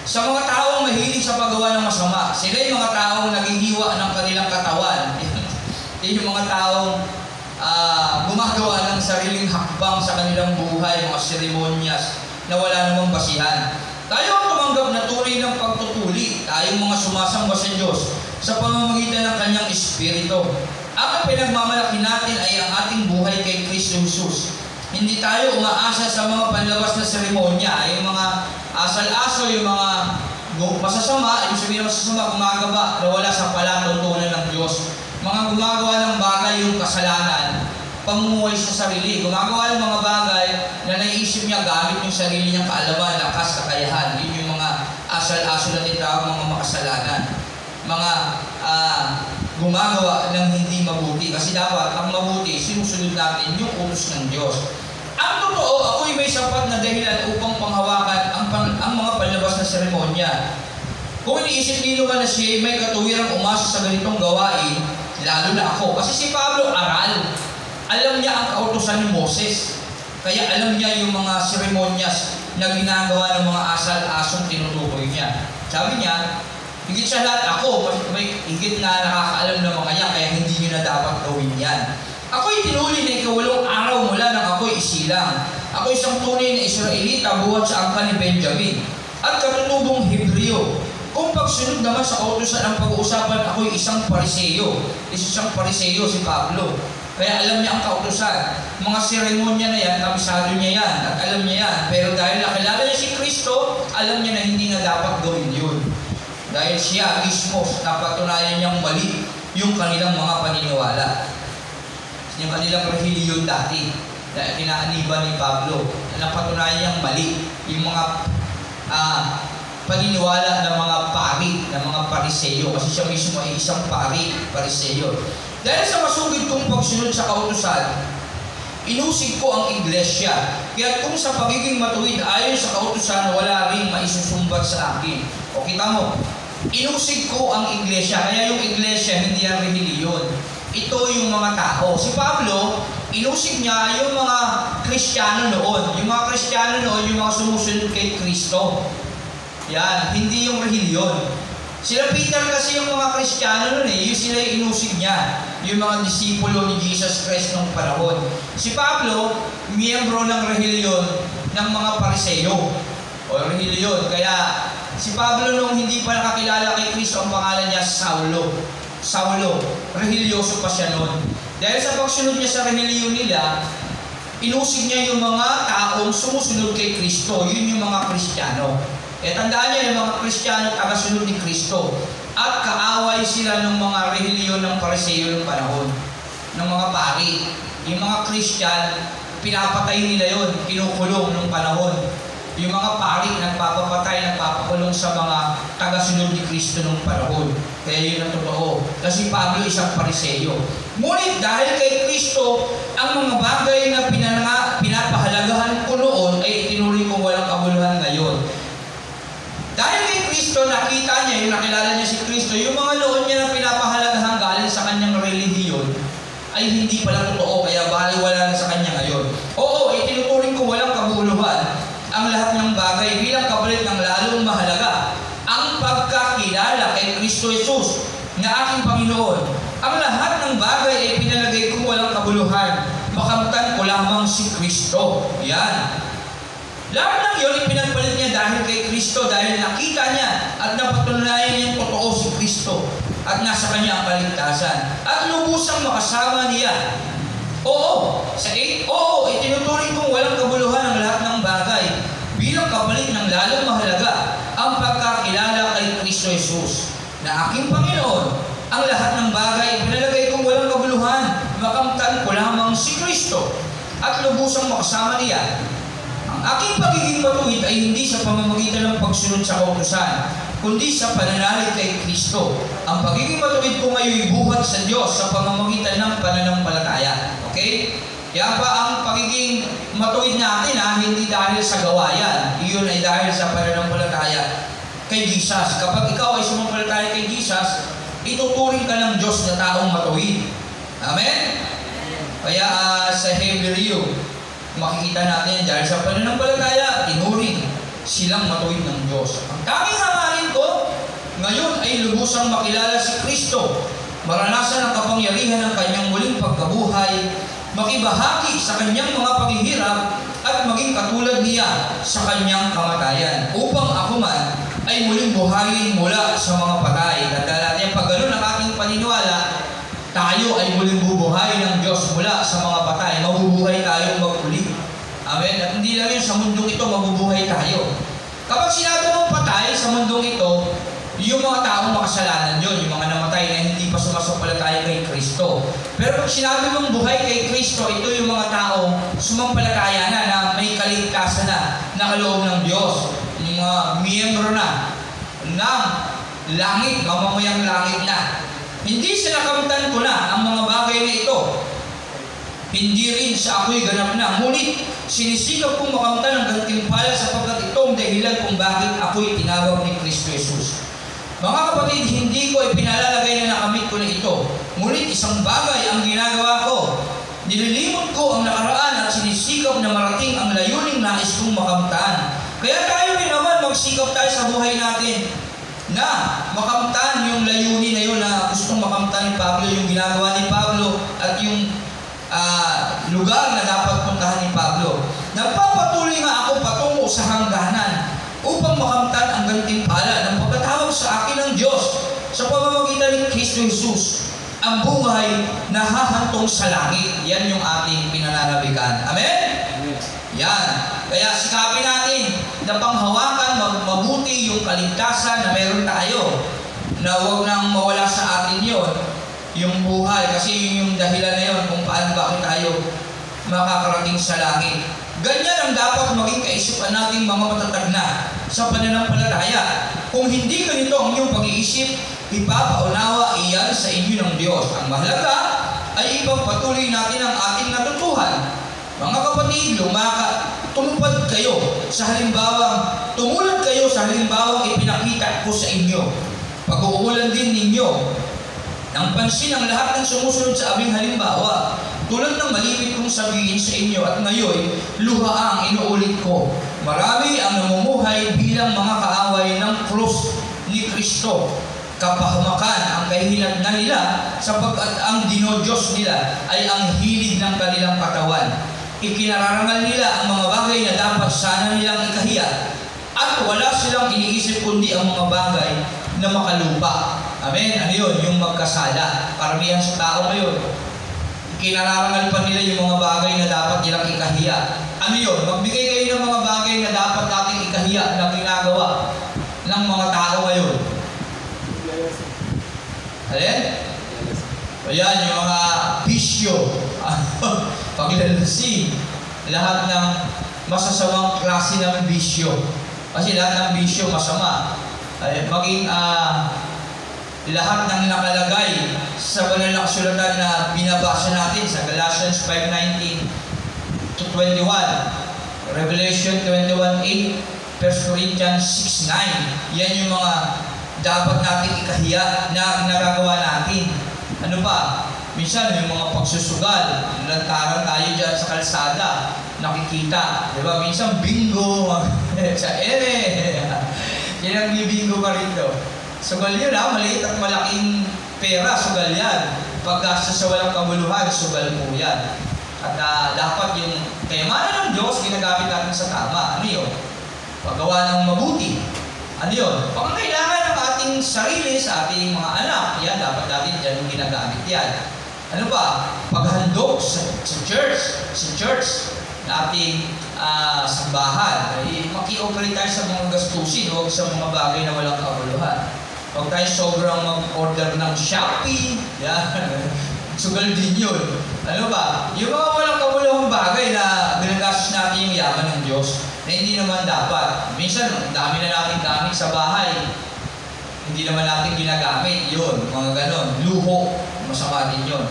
Sa mga taong mahilig sa paggawa ng masama, sila yung mga taong naghihiwa ng kanilang katawan. Yung mga taong gumagawa ng sariling hakbang sa kanilang buhay, mga seremonyas na wala namang basihan. Tayo ang tumanggap na tunay ng pagtutuli, tayong mga sumasamba sa Diyos sa pamamagitan ng kanyang Espiritu. Ang pinagmamalaki natin ay ang ating buhay kay Kristo Kristo Jesus. Hindi tayo umaasa sa mga panlabas na seremonya, yung mga asal-aso, yung mga masasama, yung sabihin ng masasama, gumagawa na wala sa palatuntunan ng Diyos. Mga gumagawa ng bagay yung kasalanan, pamumuhay sa sarili, gumagawa ng mga bagay na naiisip niya gamit yung sarili niyang kaalaman, lakas, kakayahan. Yun yung mga asal-aso na tinatawag mga makasalanan. Mga gumagawa ng hindi mabuti. Kasi dapat ang mabuti, sinusunod natin yung utos ng Diyos. Ang totoo, ako'y may sapat na dahilan upang panghawakan ang mga panlabas na seremonya. Kung iniisip nilo man na siya may katuwirang umasa sa ganitong gawain, lalo na ako. Kasi si Pablo aral. Alam niya ang kautusan ni Moses. Kaya alam niya yung mga seremonyas na ginagawa ng mga asal-asong tinutukoy niya. Sabi niya, higit sa lahat ako, may higit na nakakaalam ng mga yan, kaya hindi nyo na dapat gawin yan. Ako'y tinuli na ikawalong araw mula nang ako'y isilang. Ako isang tunay na Israelita buhat sa angkan ni Benjamin at katutubong Hebreo. Kung pagsunod naman sa kautusan ang pag-uusapan, ako'y isang Pariseo. Isang Pariseo si Pablo. Kaya alam niya ang kautusan. Mga seremonya na yan, kabisado niya yan at alam niya yan. Pero dahil nakilala niya si Kristo, alam niya na hindi na dapat gawin yun. Dahil siya mismo napatunayan niyang mali yung kanilang mga paniniwala. Yung kanilang relihiyon dati na kinaaniban ni Pablo, napatunayan niyang mali yung mga paniniwala ng mga pari, ng mga Pariseo. Kasi siya mismo ay isang Pariseo. Dahil sa masugid kong pagsunod sa kautusan, inusig ko ang iglesia. Kaya kung sa pagiging matuwid ayon sa kautusan, wala ring maisusumbat sa akin. O kita mo, inusig ko ang iglesia. Kaya yung iglesia, hindi ang relihiyon. Ito yung mga tao. Si Pablo, inusig niya yung mga Kristiyano noon. Yung mga Kristiyano noon, yung mga sumusunod kay Kristo. Yan, hindi yung relihiyon. Sila Peter kasi yung mga Kristiyano noon yung sila yung inusig niya. Yung mga disipulo ni Jesus Christ nung panahon. Si Pablo, miyembro ng relihiyon ng mga Pariseo. O relihiyon. Kaya si Pablo nung hindi pa nakakilala kay Kristo, ang pangalan niya Saulo, religyoso pa siya noon. Dahil sa pagsunod niya sa relihiyon nila, inusig niya yung mga taong sumusunod kay Kristo. Yun yung mga Kristiyano. Tandaan niyo yung mga Kristiyano tagasunod ni Kristo. At kaaway sila ng mga relihiyon ng Pariseo ng panahon. Ng mga pari. Yung mga Kristiyan, pinapatay nila yun, kinukulong ng panahon. Yung mga pari, nagpapapatay, nagpapakulong sa mga tagasunod ni Kristo nung panahon. Kaya yun ang totoo. Kasi Pablo isang Pariseo. Ngunit dahil kay Kristo, ang mga bagay na pinapahalagahan ko noon ay itinuri kong walang kabuluhan ngayon. Dahil kay Kristo, nakita niya, yung nakilala niya si Kristo, yung mga noon niya na pinapahalagahan galing sa kanyang relihiyon, ay hindi pala totoo, kaya baliwala na sa kanya ngayon. Oo, itinuturing ko walang kabuluhan ang lahat ng bagay bilang kapalit ng lalong mahalaga ang pagkakilala kay Kristo Jesus na aking Panginoon. Ang lahat ng bagay ay pinalagay ko walang kabuluhan, makamtan ko lamang si Kristo. Yan. Lahat ng yun ipinagpalit niya dahil kay Kristo, dahil nakita niya at napatunayan niyang totoo si Kristo at nasa kanya ang kaligtasan at lubusang makasama niya. Oo, itinuturing kong walang kabuluhan ang lahat ng bagay bilang kapalit ng lalong mahalaga ang pagkakilala kay Kristo Jesus na aking Panginoon. Ang lahat ng bagay pinalagay kong walang kabuluhan, makamtan ko lamang si Kristo at lubusang makasama niya. Ang aking pagiging matuwid ay hindi sa pamamagitan ng pagsunod sa kautusan, kundi sa pananalig kay Kristo. Ang pagiging matuwid ko ngayon buhat sa Diyos sa pamamagitan ng pananampalataya. Okay? Kaya pa ang pagiging matuwid natin hindi dahil sa gawayan. Iyon ay dahil sa pananampalataya kay Jesus. Kapag ikaw ay sumampalataya kay Jesus, ituturing ka ng Diyos na taong matuwid. Amen? Kaya sa Hebreo, makikita natin dahil sa pananampalataya, tinuring silang matuwid ng Diyos. Ang tanging hangarin ko ngayon ay lubusang makilala si Kristo, maranasan ang kapangyarihan ng kanyang muling pagkabuhay, makibahagi sa kanyang mga paghihirap at maging katulad niya sa kanyang kamatayan, upang ako man ay muling buhayin mula sa mga patay. Tandaan natin, pag gano'n ang ating paniniwala, tayo ay muling bubuhayin ng Diyos mula sa mga patay. Mabubuhay makasalanan yun, yung mga namatay na hindi pa sumasampalataya kay Kristo. Pero pag sinabi mong buhay kay Kristo, ito yung mga tao sumampalataya na may kaligtasan na nakaloob ng Diyos. Yung mga miyembro na ng langit, mamamayang langit na. Hindi sinakamtan ko na ang mga bagay na ito. Hindi rin sa ako'y ganap na. Ngunit sinisikap kong makamtan ang gantimpala sapagkat itong dahilan kung bakit ako'y tinawag ni Kristo Jesus. Mga kapatid, hindi ko ipinalalagay na nakamit ko na ito. Ngunit isang bagay ang ginagawa ko. Nililimot ko ang nakaraan at sinisikap na marating ang layuning nais kong makamtan. Kaya tayo rin naman magsikap tayo sa buhay natin na makamtan yung layunin na yun na gustong makamtan ni Pablo, yung ginagawa ni Pablo at yung lugar na dapat puntahan ni Pablo. Nagpapatuloy nga ako patungo sa hangganan upang makamtan ang gantimpala ng pagkatawag sa akin ng Diyos sa pamamagitan ni Kristo Jesus, ang buhay na hahantong sa langit. Yan yung ating pinananabikan. Amen? Yan. Kaya sikapin natin na panghawakan mabuti yung kaligtasan na meron tayo, na huwag nang mawala sa atin yon, yung buhay, kasi yung dahilan na yun kung paano bakit tayo makakarating sa langit. Ganyan ang dapat maging kaisipan nating mga matatag na sa pananampalataya. Kung hindi ganito ang inyong pag-iisip, ipapaunawa iyan sa inyo ng Diyos. Ang mahalaga ay ipagpatuloy natin ang ating natutuhan. Mga kapatid, tumupad kayo sa tumulad kayo sa halimbawang ipinakita ko sa inyo. Pag-uulan din ninyo ng pansin ang lahat ng sumusunod sa aming halimbawa, tulad ng malipit kong sabihin sa inyo at ngayon, luhaang inuulit ko. Marami ang namumuhay bilang mga kaaway ng krus ni Kristo. Kapahamakan ang kahihinat na nila sapagkat ang dinodiyos nila ay ang hilig ng kanilang katawan. Ikinararangal nila ang mga bagay na dapat sana nilang ikahiya at wala silang iniisip kundi ang mga bagay na makalupa. Amen? Ano yun? Yung magkasala. Karamihan sa tao ngayon, kinararangal pa nila yung mga bagay na dapat nilang ikahiya. Ano yun? Magbigay kayo ng mga bagay na dapat nating ikahiya na ginagawa ng mga tao ngayon. Alin? Ayan, yung mga bisyo. Paglalasi. Lahat ng masasamang klase ng bisyo. Kasi lahat ng bisyo masama. Maging lahat ng nakalagay sa banal na kasulatan na binabasa natin sa Galatians 5:19 to 21, Revelation 21:8, 1 Corinthians 6:9. Yan yung mga dapat natin ikahiya na nagagawa natin. Ano pa? Minsan yung mga pagsusugal, lantaran tayo dyan sa kalsada, nakikita. Diba? Minsan bingo, sa ere. Yan ang bibingo pa rito. Sugal yun maliit at malaking pera, sugal yan. Pagkasta sa walang kamuluhan, sugal po yan. At dapat yung kayamanan ng Diyos, ginagamit natin sa tama. Ano yun? Paggawa ng mabuti. Ano yun? Pangangailangan ng ating sarili sa ating mga anak. Yan, dapat natin dyan yung ginagamit yan. Ano ba? Paghandog sa church na ating sambahan. Maki-operate tayo sa mga gastusin, huwag sa mga bagay na walang kamuluhan. Huwag tayo sobrang mag-order ng Shopee. Yan. Sugal din yun. Ano ba? Yung mga walang kamuluhang bagay na ginagastos natin yung yaman ng Diyos na hindi naman dapat. Minsan, dami na natin gamit sa bahay. Hindi naman natin ginagamit. Yun, mga ganon. Luho. Masama din yun.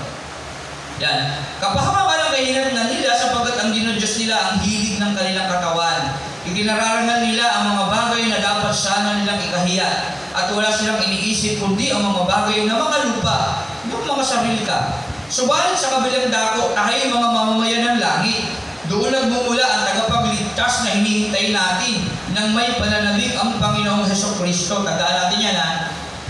Yan. Kapahamakan ang kahihinat na nila sapagkat ang dinodiyos nila ang hilig ng kanilang katawan. Ikinararangal nila ang mga bagay na dapat sana nilang ikahiya at wala silang iniisip kundi ang mga bagay na makalupa, yung mga sarili ka. Subalit sa kabilang dako, tayo mga mamamayan ng langit. Doon nagmumula ang tagapagligtas na hinihintay natin nang may pananabik ang Panginoong Hesukristo. Tandaan natin yan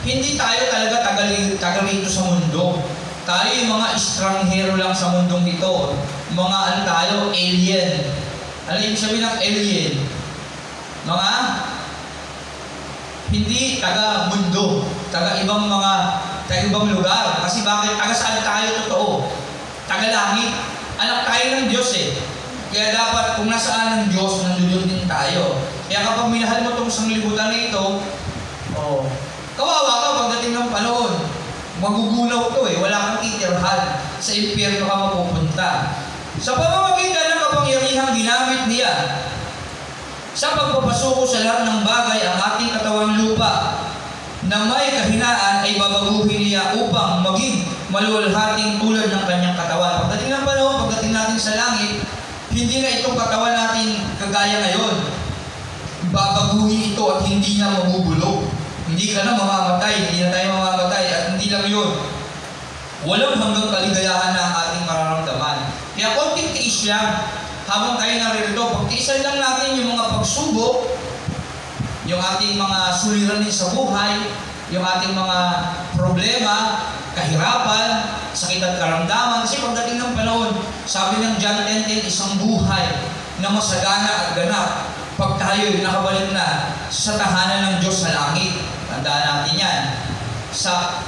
Hindi tayo talaga taga rito sa mundo. Tayo yung mga estranghero lang sa mundong ito. Mga ano tayo, alien. Ano ibig sabihin ng alien? Mga hindi taga mundo, taga ibang lugar. Kasi bakit? Taga saan tayo totoo? Taga langit. Anak tayo ng Diyos Kaya dapat kung nasaan ng Diyos, nandoon din tayo. Kaya kapag minahal mo itong sanglibutan na ito, Kawawa ka pagdating ng panahon. Magugunaw to eh. Wala kang titirhan. Sa impyerno ka mapupunta. Sa pamamagitan ng kapangyarihang ginamit niya, sa pagpapasuko sa lahat ng bagay ang ating katawang lupa na may kahinaan ay babaguhin niya upang maging maluwalhating tulad ng kanyang katawan. Pagdating ng panahon, pagdating natin sa langit, hindi na itong katawan natin kagaya ngayon. Babaguhin ito at hindi na mabubulok. Hindi ka na mamamatay, hindi na tayo mamamatay, at hindi lang yun. Walang hanggang kaligayahan na ang ating mararamdaman. Kaya konting tiis lang. Habang tayo naririto, pagtiisan lang natin yung mga pagsubok, yung ating mga suliranin sa buhay, yung ating mga problema, kahirapan, sakit at karamdaman. Kasi pagdating ng panahon, sabi ng John 10:10, isang buhay na masagana at ganap pag tayo'y nakabalik na sa tahanan ng Diyos sa langit. Tandaan natin yan. Sa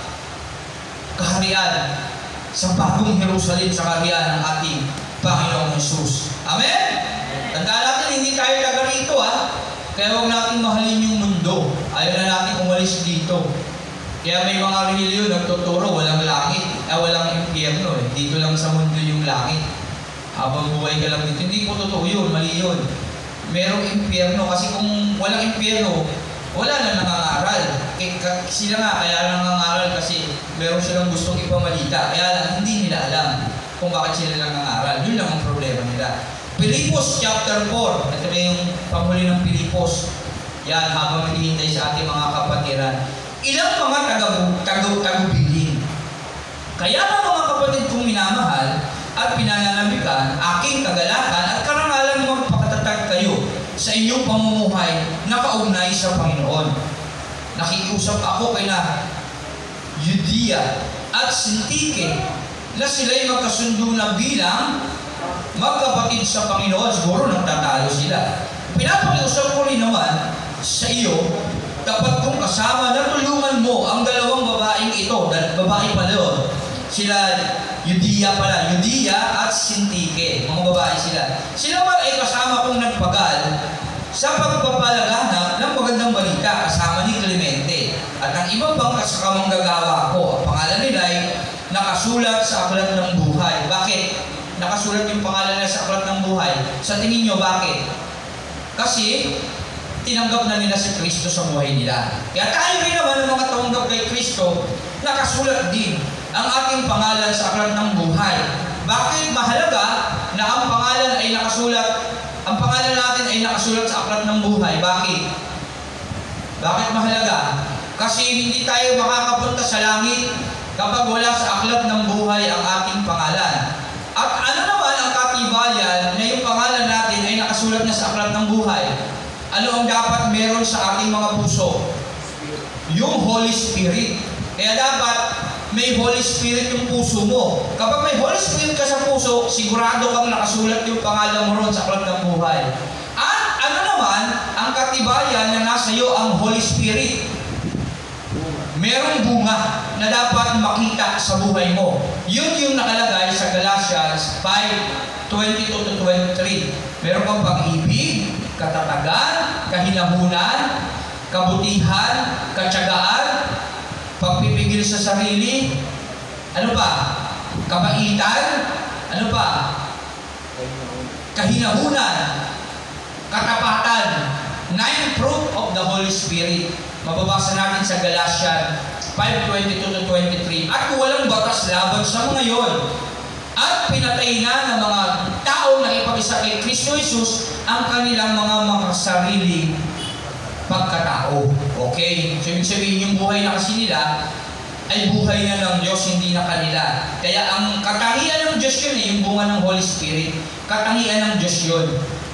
kaharian, sa bagong Jerusalem, sa kaharian ng ating Panginoong Jesus. Amen? Tandaan natin, hindi tayo taga rito Kaya huwag natin mahalin yung mundo. Ayaw na natin umalis dito. Kaya may mga reliyon nagtuturo, walang langit, walang impyerno. Dito lang sa mundo yung langit. Habang buhay ka lang dito. Hindi po totoo yun, mali yun. Merong impyerno kasi kung walang impyerno, wala na nangangaral. Sila nga, kaya nangangaral kasi meron silang gustong ipamalita. Kaya lang, hindi nila alam kung bakit sila nangangaral. Yun lang ang problema nila. Pilipos chapter 4. Ito na yung panghuli ng Pilipos. Yan, habang naghihintay sa ating mga kapatiran. Ilang mga tagubilin. Kaya na mga kapatid kong minamahal at pinananabikan, aking kagalakan at karangalan magpakatatag kayo sa inyong pamumuhay na kaugnay sa Panginoon. Nakikiusap ako kay na Judea at Sintike na sila'y magkasundo na bilang magkapatid sa Panginoon. Siguro nagtatalo sila. Pinapakiusap ko rin naman sa iyo, dapat kong kasama na tulungan mo ang dalawang babaeng ito. Babae pala yun. Sila Judea pala. Judea at Sintike. Mga babae sila. Sila ba ay kasama kong nagpagal sa pagpapalaganap ng magandang balita kasama ni Clemente. At ang iba pang kasakamang gagawa ko, ang pangalan nila ay nakasulat sa aklat ng buhay. Bakit? Nakasulat yung pangalan nila sa aklat ng buhay. Sa tingin nyo, bakit? Kasi tinanggap na nila si Kristo sa buhay nila. Kaya tayo rin naman ng mga tumanggap kay Kristo, nakasulat din ang ating pangalan sa aklat ng buhay. Bakit mahalaga na ang pangalan ay nakasulat, ang pangalan natin ay nakasulat sa aklat ng buhay? Bakit? Bakit mahalaga? Kasi hindi tayo makakapunta sa langit kapag wala sa aklat ng buhay ang ating pangalan. At ano naman ang katibayan na yung pangalan natin ay nakasulat na sa aklat ng buhay? Ano ang dapat meron sa ating mga puso? Yung Holy Spirit. Kaya dapat may Holy Spirit yung puso mo. Kapag may Holy Spirit ka sa puso, sigurado kang nakasulat yung pangalan mo ron sa aklat ng buhay. At ano naman ang katibayan na nasa iyo ang Holy Spirit? Merong bunga na dapat makita sa buhay mo. Yun yung nakalagay sa Galatians 5:22-23. Meron kang pag-ibig, katatagan, kahinahunan, kabutihan, katyagaan, pagpipigil sa sarili, ano pa? Kabaitan, ano pa? Kahinahunan, katapatan. 9 fruit of the Holy Spirit. Mababasa natin sa Galatians 5:22-23. At walang batas laban sa mga yon. At pinatay na ng mga taong nakipag-isa kay Kristo Jesus ang kanilang mga makasariling pagkatao. Okay? So, ibig sabihin, yung buhay na kasi nila ay buhay na ng Diyos, hindi na kanila. Kaya ang katangian ng Diyos yun yung bunga ng Holy Spirit. Katangian ng Diyos yun.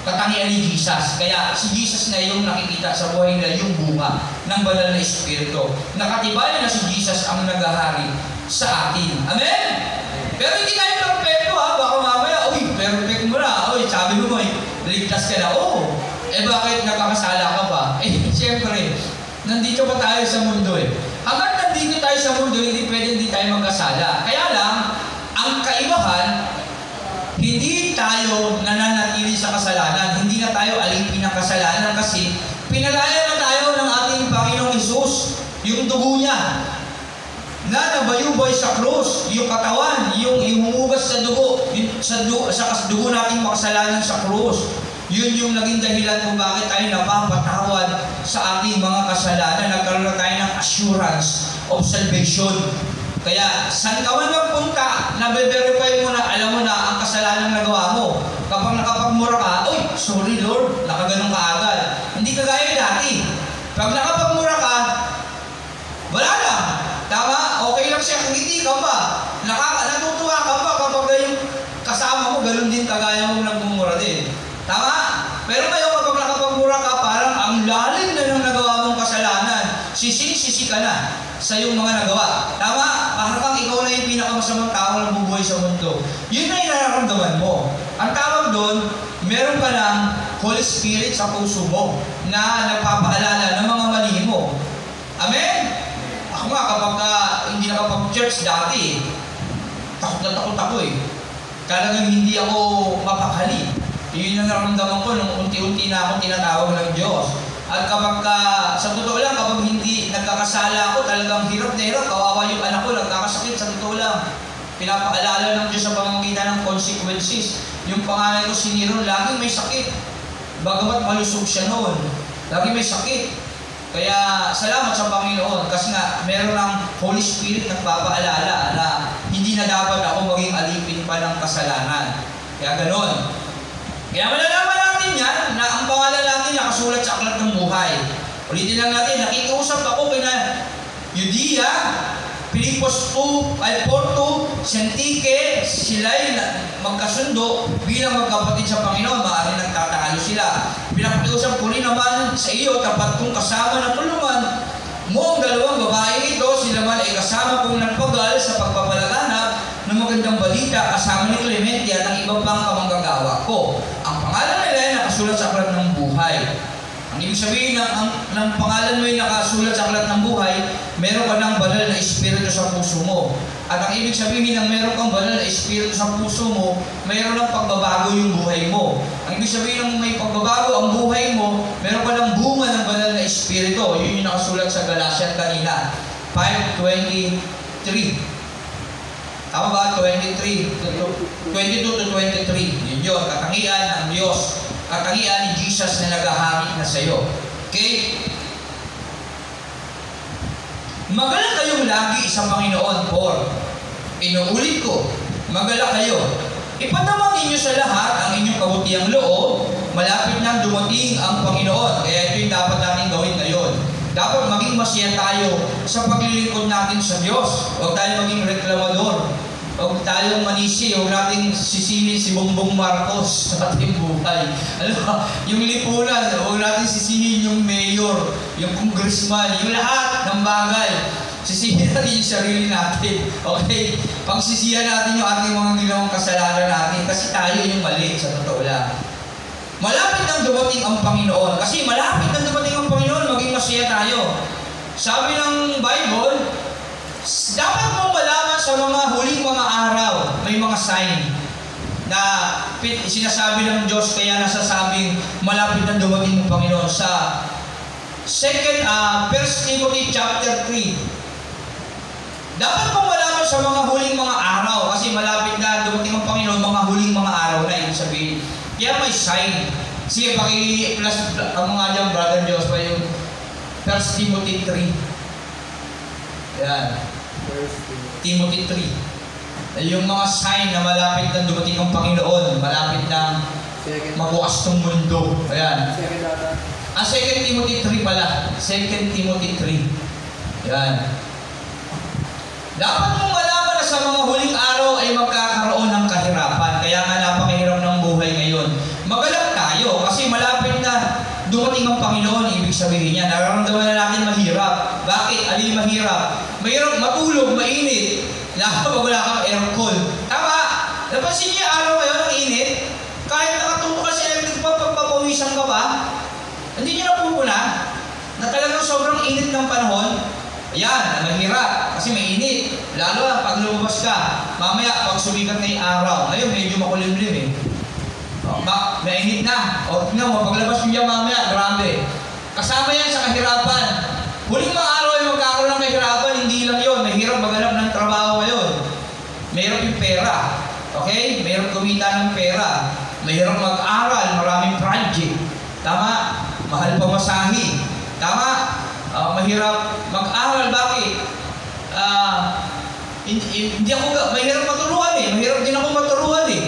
Katangian ni Jesus. Kaya si Jesus na yung nakikita sa buhay nila yung bunga ng banal na Espiritu. Nakatibay na si Jesus ang nagahari sa atin. Amen? Pero hindi tayo perfecto Baka mamaya, perfect mo na. Sabi mo ligtas ka na. Bakit nakakasala ka pa? Siyempre, nandito pa tayo sa mundo Hanggang nandito tayo sa mundo, hindi tayo magkasala. Kaya lang, ang kaibahan, hindi tayo nananatili sa kasalanan. Hindi na tayo alipin ng kasalanan kasi pinalaya na tayo ng ating Panginoong Hesus. Yung dugo sa krus, yung katawan, yung humugas sa dugo, sa dugo nating makasalanan sa krus. Yun yung naging dahilan kung bakit tayo napapatawad sa ating mga kasalanan. Nagkaroon na tayo ng assurance of salvation. Kaya, saan ka man magpunta, nabe-verify mo na, alam mo na ang kasalanan na nagawa mo. Kapag nakapagmura ka, "Uy, sorry Lord, nakaganon ka agad." Hindi ka gaya dati. Pag nakapagmura ka, wala na. Tama? Okay lang siya, ngiti ka pa. Natutuwa ka pa kapag yung kasama mo, ganun din kagaya mo nagmumura din. Tama? Pero ngayon kapag nakapagmura ka, parang ang lalim na ng nagawa mong kasalanan. Sisi ka na sa iyong mga nagawa. Tama? Parang ikaw na yung pinakamasamang tao na bubuhay sa mundo. Yun na yung nararamdaman mo. Ang tawag doon, meron ka ng Holy Spirit sa puso mo na nagpapaalala ng mga mali mo. Amen? Ako nga, kapag hindi nakapag-church dati, takot na takot ako eh. Talagang hindi ako mapakali. Yun yung naramdaman ko nung unti-unti na akong tinatawag ng Diyos. At kapag, sa totoo lang, kapag hindi nagkakasala ako, talagang hirap na hirap. Kawawa yung anak ko, nagkakasakit sa totoo lang. Pinapaalala ng Diyos sa pamamagitan ng consequences. Yung pangalan ko si Nero, laging may sakit. Bagamat malusog siya noon, laging may sakit. Kaya salamat sa Panginoon kasi nga meron ng Holy Spirit nagpapaalala na hindi na dapat ako maging alipin pa ng kasalanan. Kaya ganon. Kaya malalaman natin yan na ang pangalan natin nakasulat sa aklat ng buhay. Ulitin lang natin, nakikiusap ako kina Judea, Pilipos 2, ay Porto, Sentike, sila'y magkasundo bilang magkapatid sa Panginoon, maaaring nagtatalo sila. Pinakiusap ko rin naman sa iyo, tapat kong kasama na tulungan mo ang dalawang babae ito, sila man ay kasama kong nagpagal sa pagpapalaganap ng magandang balita kasama ni Clemente at ang ibang pang kamanggagawa ko. Ang pangalan nila ay nakasulat sa aklat ng buhay. Ang ibig sabihin ng pangalan mo ay nakasulat sa aklat ng buhay, meron ka ng banal na espiritu sa puso mo. At ang ibig sabihin ng meron kang banal na espiritu sa puso mo, mayroon ng pagbabago yung buhay mo. Ang ibig sabihin ng may pagbabago ang buhay mo, meron ka ng bunga ng banal na espiritu. Yun yung nakasulat sa Galatians kanina. 5:23. Tama ba? 22 to 23. Yun, katangian ng Diyos. Katangian ni Jesus na nagahangit na sa iyo. Okay? Magala kayong lagi sa Panginoon, Paul. Inuulit ko, magala kayo. Ipatamang inyo sa lahat ang inyong kabutiang loob. Malapit nang dumating ang Panginoon. Kaya ito yung dapat natin gawin ngayon. Dapat maging masaya tayo sa paglilingkod natin sa Diyos. Huwag tayo maging reklamador. Huwag tayong manisi. Huwag natin sisihin si Bongbong Marcos sa ating buhay. Alam mo, yung lipunan, huwag natin sisihin yung mayor, yung congressman, yung lahat ng bagay. Sisihin natin yung sarili natin. Okay? Pagsisihan natin yung ating mga ginawang kasalanan natin kasi tayo yung mali sa totoo lang. Malapit nang dumating ang Panginoon. Kasi malapit nang dumating ang Panginoon, maging masaya tayo. Sabi ng Bible, dapat mong malaman sa mga huling mga araw, may mga sign na sinasabi ng Diyos, kaya nasasabing malapit nang dumating ang Panginoon. Sa 1 Timothy chapter 3, dapat mong malaman sa mga huling mga araw, kasi malapit na dumating ang Panginoon, mga huling mga araw na ibig sabihin. Kaya may sign. Sige, paki-plus ang mga dyan, brother Diyos, pa yung 1 Timothy 3. Yan. Timothy 3. Yung mga sign na malapit na dumating ang Panginoon, malapit na mabukas ng mundo. Ayan. 2 Timothy 3 pala. 2 Timothy 3. Yan. Dapat mong malaman na sa mga huling araw ay magkakaroon ng kahirapan. Kaya nga napakahirap ng buhay ngayon. Magalak tayo kasi malapit na dumating ang Panginoon. Ibig sabihin niya, nararamdaman na natin mahirap. Bakit? Alin mahirap? Mahirap matulog, mainit. Lalo pag wala kang aircon. Tama? Napansin niya araw ngayon ang init? Kahit nakatuto ka sa electric pa, pagpapawisan ka pa, hindi niya napupuna na talagang sobrang init ng panahon. Ayan, mahirap kasi mainit. Lalo na pag lumabas ka, mamaya pag sumikat na yung araw. Ngayon medyo makulimlim eh. Mainit na. O tingnan mo, paglabas mo yan mamaya, grabe. Kasama yan sa kahirapan. Huling mga araw ay magkakaroon ng kahirapan, hindi lang yun. Mahirap maghanap ng trabaho ngayon. pera. Okay? Mahirap kumita ng pera. Mahirap mag-aral, maraming project. Tama? Mahal pamasahe. Tama? Mahirap mag-aral. Bakit? Hindi ako, mahirap maturuan eh. Mahirap din ako maturuan eh.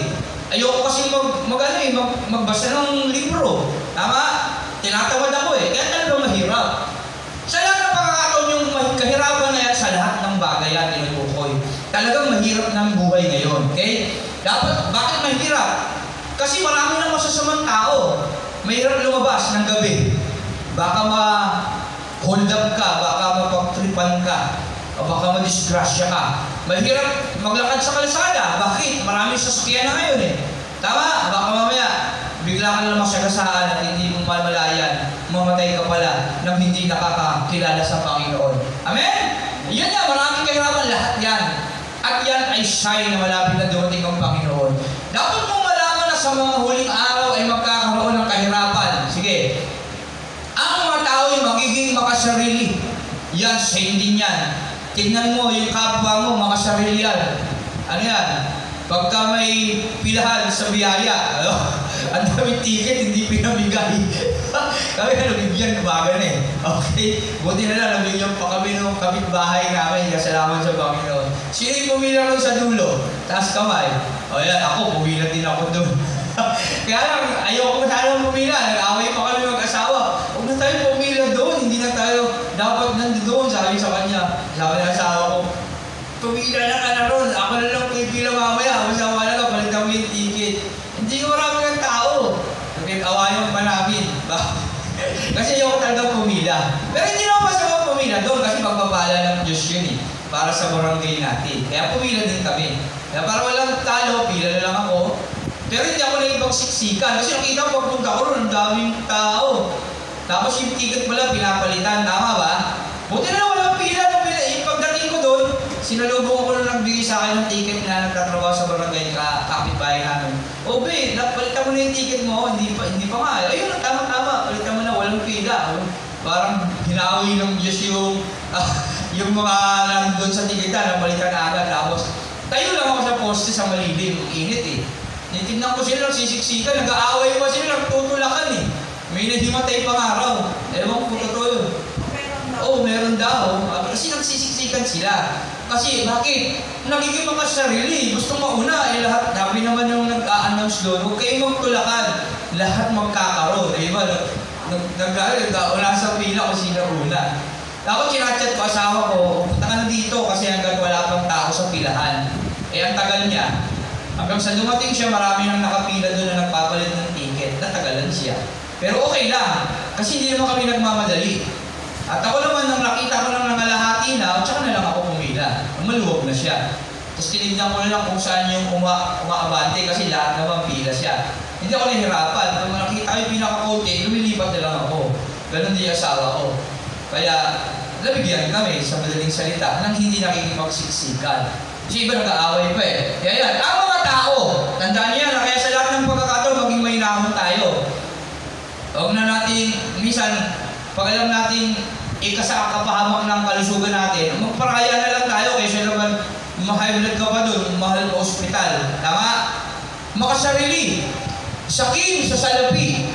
Ayoko kasi magbasa ng libro. Tama? Tinatamad ako eh. Kaya talaga mahirap. Sa lahat ng pagkakataon yung kahirapan na yan, sa lahat ng bagay yan tinutukoy. Talagang mahirap ng buhay ngayon. Okay? Bakit mahirap? Kasi marami ng masasamang tao. Mahirap lumabas ng gabi. Baka ma-hold up ka, baka mapagtripan ka, o baka madisgrasya ka. Mahirap maglakad sa kalsada. Bakit? Maraming sasakyan na ngayon eh. Tama? Baka mamaya, bigla ka na masagasaan at hindi mo mamalayan. Mamatay ka pala nang hindi nakakakilala sa Panginoon. Amen? Yan yan, maraming kahirapan. Lahat yan. At yan ay sign na malapit na dumating ang Panginoon. Dapat mong malaman na sa mga huling araw ay magkakaroon ng kahirapan. Sige. Ang mga tao ay magiging makasarili. Yan, sign din yan. Tingnan mo yung kapwa mo, makasarili yan. Ano yan? Pagka may pilahan sa biyaya, ang daming ticket, hindi pinamigay. Kami nabigyan, bagan eh. Okay? Buti na lang, nabigyan pa kami ng kapitbahay namin. Kasalamat sa Panginoon. Sino yung pumila nun sa dulo? Taas kamay. O yan, ako, pumila din ako doon. Kaya lang, ayoko masyadong pumila. Nag-away pa kami mag-asawa. Huwag na tayo pumila doon. Hindi na tayo dapat nandoon. Sabi sa kanya, sabi ng asawa ko, pumila na ka na ron. Ako na lang pipila mamaya. Masama na ka, palit kami yung ticket. Hindi ko marami ng tao. Nag-awayan pa namin. Kasi ayoko talaga pumila. Pero hindi naman masama pumila doon kasi pagpapala ng Diyos yun eh. Para sa barangay natin. Kaya pumila din kami. Kaya para walang talo, pila na lang ako. Pero hindi ako nagipagsiksikan. Kasi nakita ko pagpunta ko ron, ang daming tao. Tapos yung ticket pala pinapalitan. Tama ba? Buti na lang walang pila. Pagdating ko doon, sinalubong ako na nagbigay sa akin ng ticket na nagtatrabaho sa barangay kapitbahay namin. O be, palitan mo na yung ticket mo. Hindi pa nga. Ayun, tama-tama. Palitan mo na, walang pila. Parang hinawi ng Diyos yung mga nandun sa tikitan na palitan na agad. Tapos, tayo lang ako sa poste sa malilim. Init eh. Nitignan ko sila, sisiksikan, nag-aaway pa sila, nagtutulakan eh. May nahimatay pang araw. Ewan ko totoo yun. Oo, meron daw. Kasi nagsisiksikan sila. Kasi bakit? Nagiging mga sarili. Gusto mauna. Lahat, sabi naman yung nag-a-announce doon, huwag kayong magtulakan. Lahat magkakaroon. Diba? Nag-una sa pila kung sino una. Tapos sinachat ko asawa ko, punta ka na dito kasi hanggang wala pang tao sa pilahan. Ang tagal niya. Hanggang sa dumating siya, marami nang nakapila doon na nagpapalit ng ticket. Natagalan siya. Pero okay lang. Kasi hindi naman kami nagmamadali. At ako naman, nang nakita ko nang nangalahati na, tsaka na lang ako pumila. Maluwag na siya. Tapos tinignan ko na lang kung saan yung umaabante kasi lahat naman pila siya. Hindi ako nahihirapan. Kung nakita ko yung pinaka-konti, lumilipat na lang ako. Ganon din yung asawa ko. Kaya, nabigyan kami sa madaling salita nang hindi nakikipagsiksikan. Kasi iba nag-aaway pa eh. Kaya yan, ang mga tao, tandaan niya na kaya sa lahat ng pagkakataon, maging mahinahon tayo. Huwag na natin, minsan, pag alam natin kapahamak ng kalusugan natin, magparaya na lang tayo kaysa naman mahal ka pa doon, mahal ka ospital. Tama? Makasarili. Sakim sa salapi.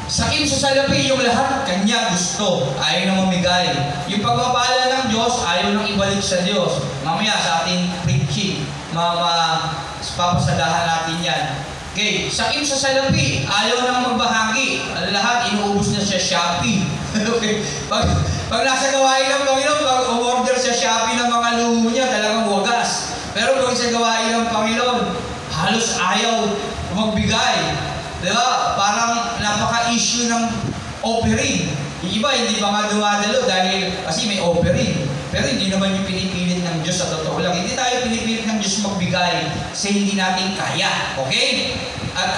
Sakim sa salapi, yung lahat kanya gusto. Ayaw na mamigay. Yung pagpapala ng Diyos, ayaw nang ibalik sa Diyos. Mamaya sa ating preaching, papasadahan natin yan. Okay, sakim sa salapi, ayaw nang magbahagi. Lahat inuubos na sa Shopee. Okay. Pag nasa gawain ng Panginoon, pag umorder sa Shopee ng mga luho niya, talagang wagas. Pero pag sa gawain ng Panginoon, halos ayaw magbigay. Diba? Parang napaka-issue ng offering. Yung iba, hindi pa nga dumadalo dahil kasi may offering. Pero hindi naman yung pinipilit ng Diyos sa totoo lang. Hindi tayo pinipilit ng Diyos magbigay sa hindi natin kaya. Okay? At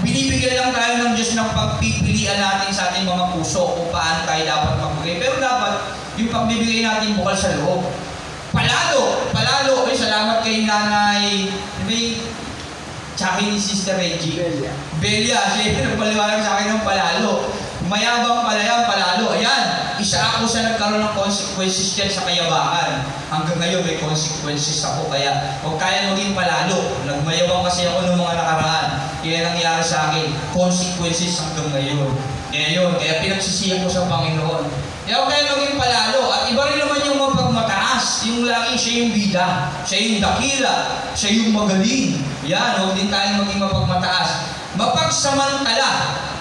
binibigyan lang tayo ng Diyos ng pagpipilian natin sa ating mga puso kung paano tayo dapat magbigay. Pero dapat yung pagbibigay natin bukal sa loob. Palalo. Ay, salamat kay Nanay. Tsaka ni Sister Reggie. Belia. Siya yung nagpaliwanag sa akin ng palalo. mayabang pala yan, palalo. Ayan, isa ako sa nagkaroon ng consequences dyan sa kayabangan. Hanggang ngayon may consequences ako, kaya huwag kaya maging palalo. Nagmayabang kasi ako noong mga nakaraan. Kaya nangyari sa akin, consequences hanggang ngayon. Kaya yun, kaya pinagsisiyan ko sa Panginoon. Kaya huwag kaya maging palalo. At iba rin naman yung mapagmataas, yung laging siya yung bida, siya yung dakila, siya yung magaling. Yan, huwag din tayo maging mapagmataas. Mapagsamantala.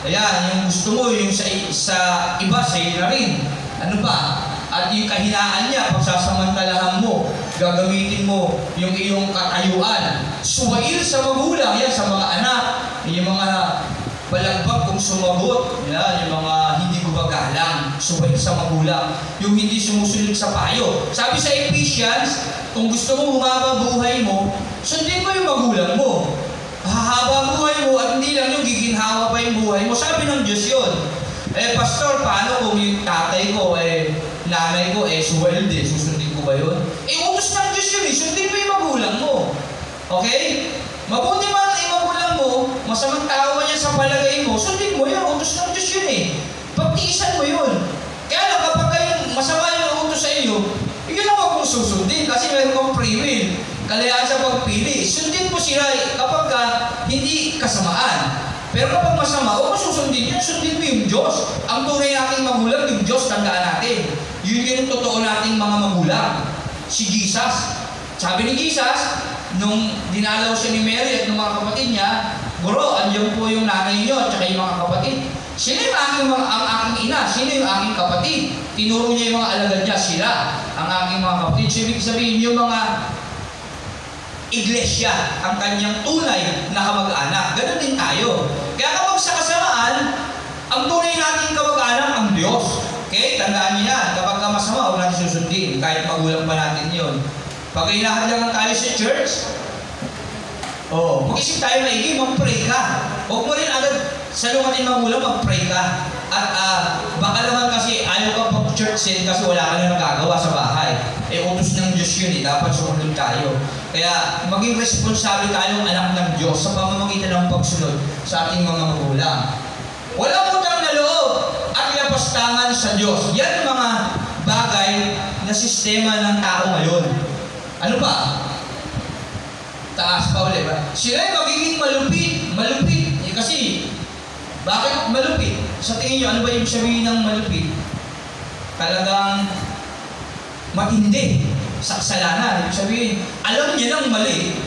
Ayan, yung gusto mo, yung sa iba, sa'yo na rin. Ano ba? At yung kahinaan niya, pagsasamantalahan mo, gagamitin mo yung iyong katayuan. Suwail sa magulang, yan, sa mga anak, yung mga balagbag kung sumagot, yan, yung mga hindi gumagalang, suwail sa magulang, yung hindi sumusunod sa payo. Sabi sa Ephesians, kung gusto mo humaba buhay mo, sundin mo yung magulang mo. Hahaba buhay mo at hindi lang yung giginhawa pa yung buhay mo. Sabi ng Diyos yun. Pastor, paano kung yung tatay ko, nanay ko, suwelde, susundin ko ba yun? Utos ng Diyos yun, sundin mo yung magulang mo. Okay? Mabuti man ang magulang mo, masamang tao niya sa palagay mo, sundin mo yun, utos ng Diyos yun Pagtiisan mo yun. Kaya lang, kapag masama yung utos sa iyo, yun ang huwag mong susundin kasi meron kang free will. Kalayaan sa pagpili. Sundin mo sila kapag hindi kasamaan. Pero kapag masama, huwag mo susundin yan, sundin mo yung Diyos. Ang tunay nating magulang, yung Diyos, tandaan natin. Yun yung totoo nating mga magulang. Si Jesus. Sabi ni Jesus, nung dinalaw siya ni Mary at ng mga kapatid niya, Guro, andiyan po yung nanay niyo at saka yung mga kapatid. Sino yung ang aking ina? Sino yung aking kapatid? Tinuro niya yung mga alagad niya, sila, ang aking mga kapatid. So, ibig sabihin, yung mga iglesia, ang kanyang tunay na kamag-anak. Ganun din tayo. Kaya kapag sa kasamaan, ang tunay nating kamag-anak ang Diyos. Okay? Tandaan niyo yan. Kapag masama, huwag natin susundin. Kahit magulang pa natin yun. Pag hinahadlangan tayo sa church, mag-isip tayo maigi, mag-pray ka. Huwag mo rin agad sa lumating magulang, mag-pray ka. At baka naman kasi ayaw ka pag-church sin kasi wala ka na nagagawa sa bahay. Utos ng Diyos yun dapat sumunod tayo. Kaya maging responsable tayong anak ng Diyos sa pamamagitan ng pagsunod sa ating mga magulang. Walang utang na loob at lapastangan sa Diyos. Yan mga bagay na sistema ng tao ngayon. Ano pa? Taas pa ulit ba? Sila'y magiging malupit. Kasi, bakit malupit? Sa tingin nyo, ano ba yung sabihin ng malupit? Talagang matindi sa kasalanan. Ibig sabihin, alam niya ng mali.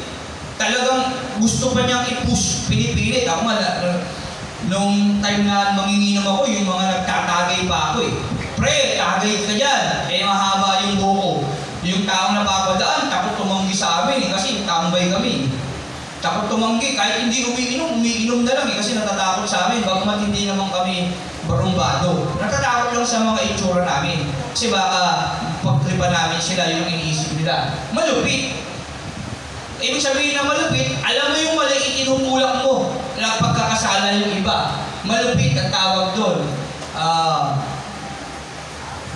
Talagang gusto pa niyang i-push, pinipilit. Ako nung time na manginginom ako, yung mga nagtatagay pa ako Pre, tagay ka dyan. Mahaba yung buko. Yung taong napapadaan, takot tumanggi sa amin kasi tambay kami. Takot tumanggi, kahit hindi umiinom na lang kasi natatakot sa amin. Bagamat hindi naman kami barumbado. Natatakot lang sa mga itsura namin. Kasi baka pagtripan namin sila yung iniisip nila. Malupit. Ibig sabihin na malupit, alam mo yung mali, itinutulak mo na pagkakasala yung iba. Malupit ang tawag doon.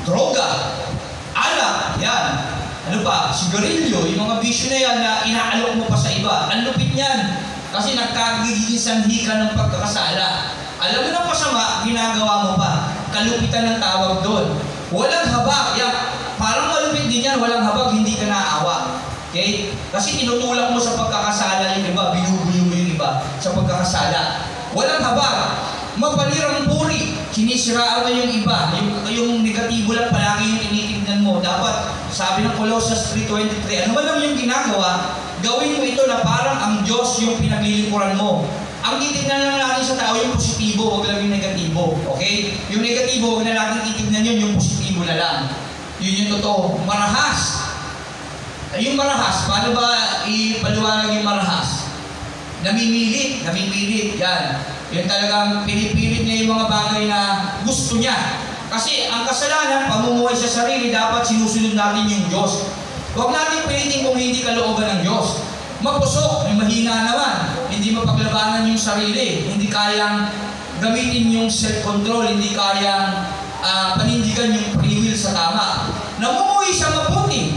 Droga. Alak. Yan. Ano pa? Sigarilyo. Yung mga bisyo na yan na inaalok mo pa sa iba. Ang lupit niyan. Kasi nagkagiging sanhi ka ng pagkakasala. Alam mo ng masama, ginagawa mo pa. Kalupitan ng tawag doon. Walang habag. Yan. Parang malupit din yan. Walang habag, hindi ka naawa. Okay? Kasi tinutulak mo sa pagkakasala yung iba. Binubuyo mo yung iba sa pagkakasala. Walang habag. Mapalirang puri. Sinisiraan mo yung iba. Yung negatibo lang palagi yung tinitignan mo. Dapat, sabi ng Colossians 3:23, ano ba lang yung ginagawa, gawin mo ito na parang ang Diyos yung pinaglilingkuran mo. Ang titignan lang natin sa tao yung positibo, huwag lang yung negatibo. Okay? Yung negatibo, huwag na natin titignan yun, yung positibo na lang. Yun yung totoo. Marahas. Yung marahas, paano ba ipaliwanag yung marahas? Namimilit. Yan. Yung talagang pinipilit niya yung mga bagay na gusto niya. Kasi ang kasalanan, pamumuhay sa sarili, dapat sinusunod natin yung Diyos. Huwag natin pilitin kung hindi kalooban ng Diyos. Mapusok, may mahina naman. Hindi mapaglabanan yung sarili. Hindi kayang gamitin yung self-control. Hindi kayang panindigan yung free will sa tama. Namumuhay siya mabuti.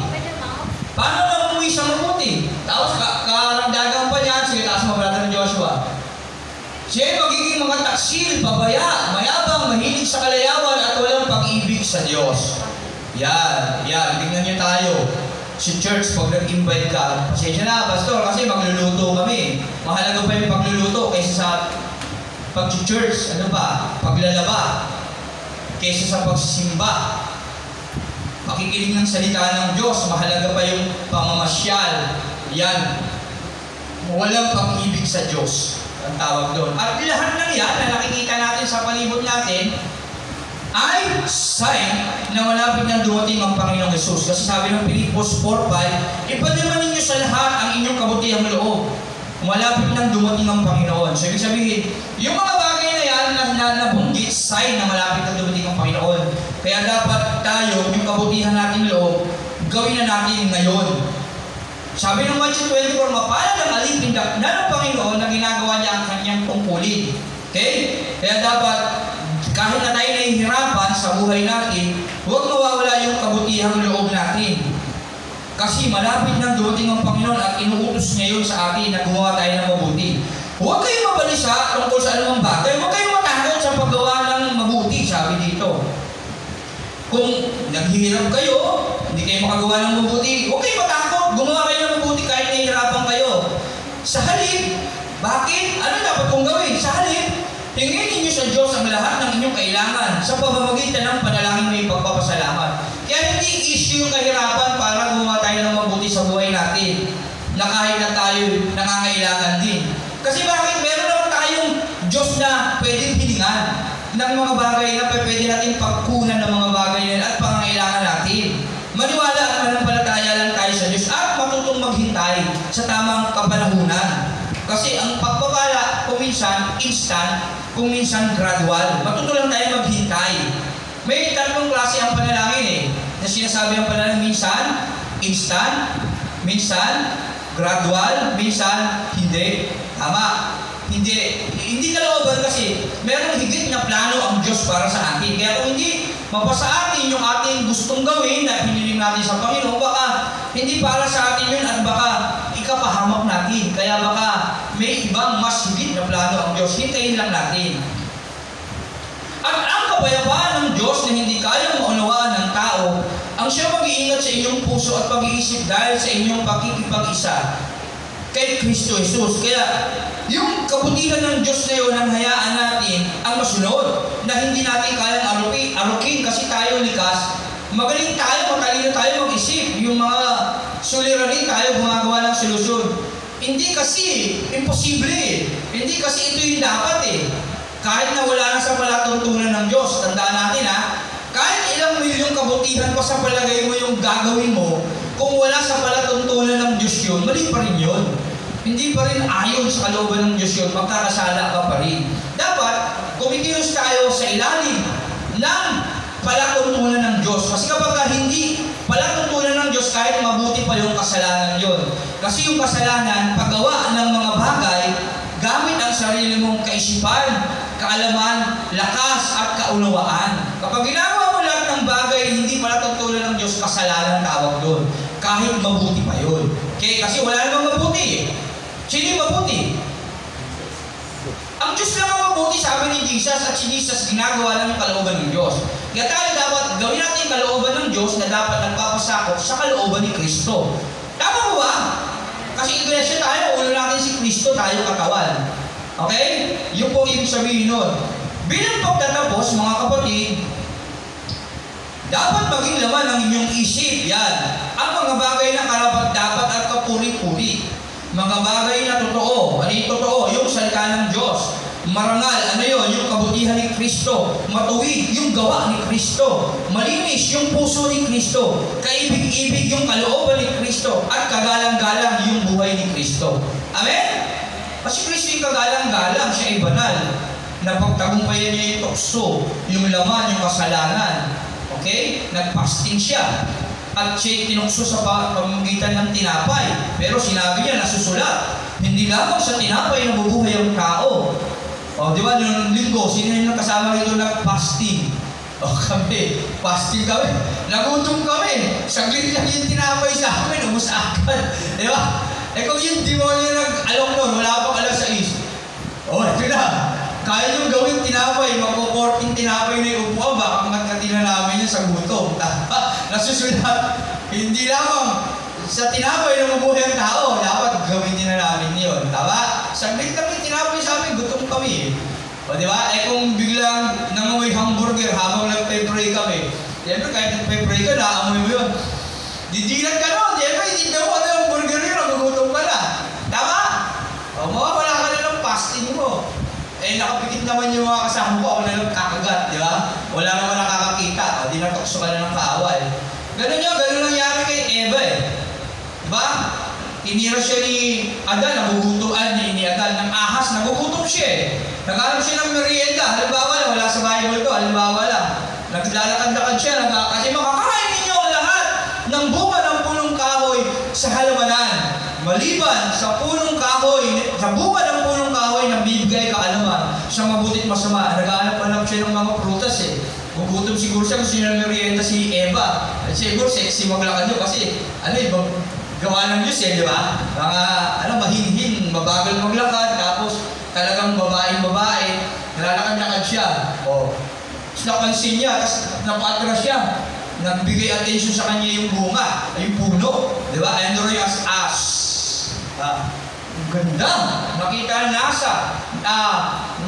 Paano namumuhay siya mabuti? Tapos karagdagang pa niyan, sige, taas mo, brother Joshua. Siya magiging mga taksil, pabaya, mayabang, mahilig sa kalayawan at walang pag-ibig sa Diyos. Yan. Tingnan nyo tayo. Si church, pag nag-invite ka, pasensya na, pastor, kasi magluluto kami. Mahalaga pa yung pagluluto kaysa sa pag-church, paglalaba, kaysa sa pagsisimba. Pakikinig ng salita ng Diyos, mahalaga pa yung pamamasyal. Yan. Walang pag-ibig sa Diyos ang tawag doon. At lahat ng yan na nakikita natin sa palibot natin ay sign na malapit na dumating ang Panginoong Yesus. Kasi sabi ng Pilipos 4:5, ipadama ninyo sa lahat ang inyong kabutihang loob. Malapit nang dumating ang Panginoon. So, ibig sabihin, yung mga bagay na yan na nabunggit, sign na malapit na dumating ang Panginoon. Kaya dapat tayo, yung kabutihan natin loob, gawin na natin ngayon. Sabi ng Matthew 24, mapalad ang alipindak na ng Panginoon na ginagawa niya ang kanyang tungkulin. Okay? Kaya dapat, kahit na tayo nahihirapan sa buhay natin, huwag mawawala yung kabutihang loob natin. Kasi malapit nang dumating ang Panginoon at inuutos niya yun sa atin na gumawa tayo ng mabuti. Huwag kayong mabalisa tungkol sa anumang bagay. Huwag kayong matakot sa paggawa ng mabuti, sabi dito. Kung naghihirap kayo, hindi kayo makagawa ng mabuti, huwag kayong matakot. Gumawa kayo ng mabuti kahit nahihirapan kayo. Sa halip, bakit? Ano dapat kong gawin? Sa halip, hingin ninyo sa Diyos ang lahat ng inyong kailangan sa pamamagitan ng panalangin may pagpapasalamat. Kaya hindi issue yung kahirapan para gumawa tayo ng mabuti sa buhay natin na kahit na tayo nangangailangan din. Kasi bakit? Meron naman tayong Diyos na pwedeng hilingan ng mga bagay na pwede natin pagkunan ng mga bagay na at pangangailangan natin. Maniwala at manampalataya lang tayo sa Diyos at matutong maghintay sa tamang kapanahunan. Kasi ang pagpapala, kung minsan instant, kung minsan gradual. Matuto lang tayo maghintay. May tatlong klase ang panalangin na sinasabi ang panalangin, minsan, instant, minsan, gradual, minsan, hindi. Tama. Hindi kalooban kasi merong higit na plano ang Diyos para sa atin. Kaya kung hindi mapasa atin yung ating gustong gawin na hiniling natin sa Panginoon, baka hindi para sa atin yun at baka ikapahamak natin. Kaya baka may ibang mas higit na plano ang Diyos. Hintayin lang natin. At ang kapayapaan ng Diyos na hindi kayang maunawaan ng tao, ang siya mag-iingat sa inyong puso at pag-iisip dahil sa inyong pakikipag-isa kay Kristo Jesus. Kaya yung kabutihan ng Diyos na yun ang hayaan natin ang masunod na hindi natin kayang arukin kasi tayo likas. Magaling tayo, matalino tayo mag-isip. Yung mga suliranin tayo gumagawa ng solusyon. Hindi kasi imposible. Hindi kasi ito yung dapat Kahit na wala na sa palatuntunan ng Diyos, tandaan natin kahit ilang milyong kabutihan pa sa palagay mo yung gagawin mo, kung wala sa palatuntunan ng Diyos yun, mali pa rin yun. Hindi pa rin ayon sa kalooban ng Diyos yun, magkakasala ka pa rin. Dapat, kumikilos tayo sa ilalim ng palatuntunan ng Diyos. Kasi kapag hindi palatuntunan ng Diyos, kahit mabuti pa yung kasalanan yun. Kasi yung kasalanan, paggawa ng mga bagay, gamit ang sarili mong kaisipan, kaalaman, lakas at kaunawaan. Kapag ginagawa mo lahat ng bagay, hindi palatuntunan ng Diyos, kasalanan tawag doon. Kahit mabuti pa yun. Okay? Kasi wala namang mabuti Sino yung mabuti? Ang Diyos lang ang mabuti, sabi ni Jesus, at si Jesus ginagawa lang yung kalooban ng Diyos. Kaya tayo dapat gawin natin yung kalooban ng Diyos na dapat nagpapasakop sa kalooban ni Kristo. Tama mo ba? Kasi iglesia tayo, ulo natin si Kristo, tayo katawan. Okay? Yun po ibig sabihin nun. Bilang pagtatapos, mga kapatid, dapat maging laman ng inyong isip. Yan. Ang mga bagay na karapat-dapat at kapuri-puri. Mga bagay na totoo. Ano yung totoo? Yung salita ng Diyos. Marangal. Ano yun? Yung kabutihan ni Kristo. Matuwid. Yung gawa ni Kristo. Malinis. Yung puso ni Kristo. Kaibig-ibig yung kalooban ni Kristo. At kagalang-galang yung buhay ni Kristo. Amen? Kasi Kristo yung kagalang-galang. Siya ay banal. Napagtagumpayan niya yung tukso. Yung laman, yung kasalanan. Okay? Nag-fasting siya. At siya tinukso sa pamamagitan ng tinapay. Pero sinabi niya, nasusulat. Hindi lamang sa tinapay na bubuhay ang tao. O, di ba, yung linggo, sino yung kasama rito nag-fasting? O, kami, fasting kami. Nagutom kami. Saglit lang yung tinapay sa amin, umus agad. Di ba? Eh kung yung demonyo nag-alok nun, wala pang alas 6. O, Ito na. Kaya nyo gawin tinapay, magpo-14 tinapay na yung upuan, baka magkatina namin yun sa gutom. Nasusunod, hindi lamang sa tinapay na mabuhay ang tao, dapat gawin din na namin yun. Tama? Saglit kami tinapay sa amin, gutom kami. O di ba? Kung biglang nangamoy hamburger habang nagpe-pray kami, siyempre kahit nagpe-pray ka, naamoy mo yun. Didilat ka nun, siyempre hindi na mo yung burger yun, nagugutom ka na. Tama? O mawawala ka na ng fasting mo. Nakapikit naman yung mga kasama ko, ako na lang kakagat, di ba? Wala naman nakakakita, o di natokso ka na ng kaawal. Ganun nangyari kay Eva Diba? Tinira siya ni Adan, nagugutuan ni Adan ng ahas, nagugutom siya Naghanap siya ng merienda, halimbawa wala sa Bible to, halimbawa lang. Naglalakad-lakad siya, kasi makakain ninyo ang lahat ng bunga ng punong kahoy sa halamanan. Maliban sa punong kahoy, sa bunga ng punong kahoy na bibigay kaalaman sa mabutit masama. Naghahanap-hanap siya ng mga prutas Gugutom siguro siya kasi yung merienda si Eva. At siguro sexy maglakad yun kasi gawa ng Diyos di ba? Mga mahinhin, mabagal maglakad, tapos talagang babae, nalalakad-lakad siya. Tapos napansin niya, tapos napatras siya. Nagbigay attention sa kanya yung bunga, yung puno. Di ba? Ayan rin yung as. Ang ganda. Nakita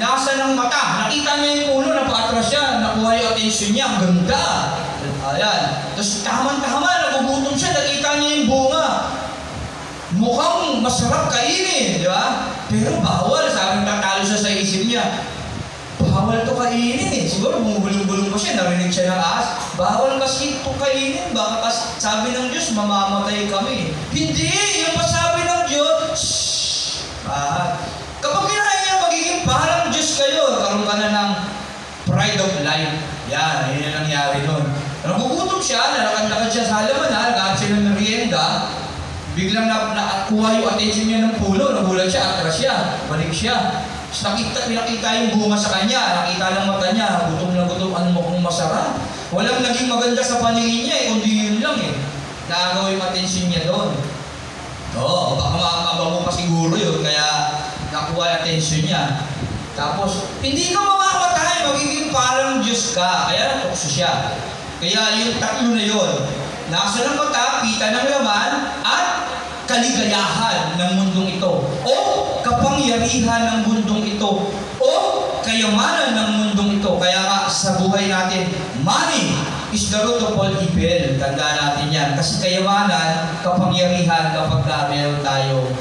nasa ng mata. Nakita niya yung puno, napatras siya. Nakuha yung attention niya. Ang ganda. Ayan. Tapos taman-tama, nagugutom siya. Nakita niya yung bunga. Mukhang masarap kainin. Di ba? Pero bawal. Sabi tatalo siya sa isip niya. Bawal to kainin Siguro bumubulong-bulong pa siya, narinig siya ng ahas. Bawal kasi ito kainin, baka sabi ng Diyos, mamamatay kami. Hindi! Yung pasabi ng Diyos, kapag kinain niya, magiging parang Diyos kayo. Karoon ka na ng pride of life. Yan, yun yung nangyari nun. Nagugutom siya, nalakad-lakad siya sa halaman, nagkakat siya ng merienda. Biglang nakuha yung attention niya ng puno, nagulat siya, atras siya, balik siya. Nakita yung bunga sa kanya, nakita ng mata niya, gutom na gutom, ano mo kung masarap. Walang naging maganda sa paningin niya kundi yun lang Nakagawa yung attention niya doon. Baka mabango pa siguro yun, kaya nakuha yung attention niya. Tapos, hindi ka mamamatay, magiging parang Diyos ka. Kaya natukso siya. Kaya yung tatlo na yun, nasa ng mata, kita ng laman, at kaligayahan ng mundong ito o kapangyarihan ng mundong ito o kayamanan ng mundong ito. Kaya nga sa buhay natin, money is the root of all evil. Tandaan natin yan. Kasi kayamanan, kapangyarihan kapag meron tayo,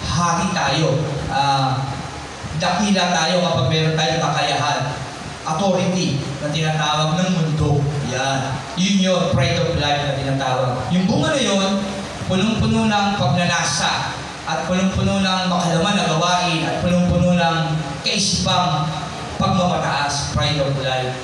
hari tayo, dakila tayo kapag meron tayong kakayahan. Authority na tinatawag ng mundo. Yan. Yun yun, pride of life na tinatawag. Yung bunga na yun, punong-puno ng pagnanasa at punong-puno ng makalaman na gawain at punong-puno ng kaisipang pagmamataas, pride of life.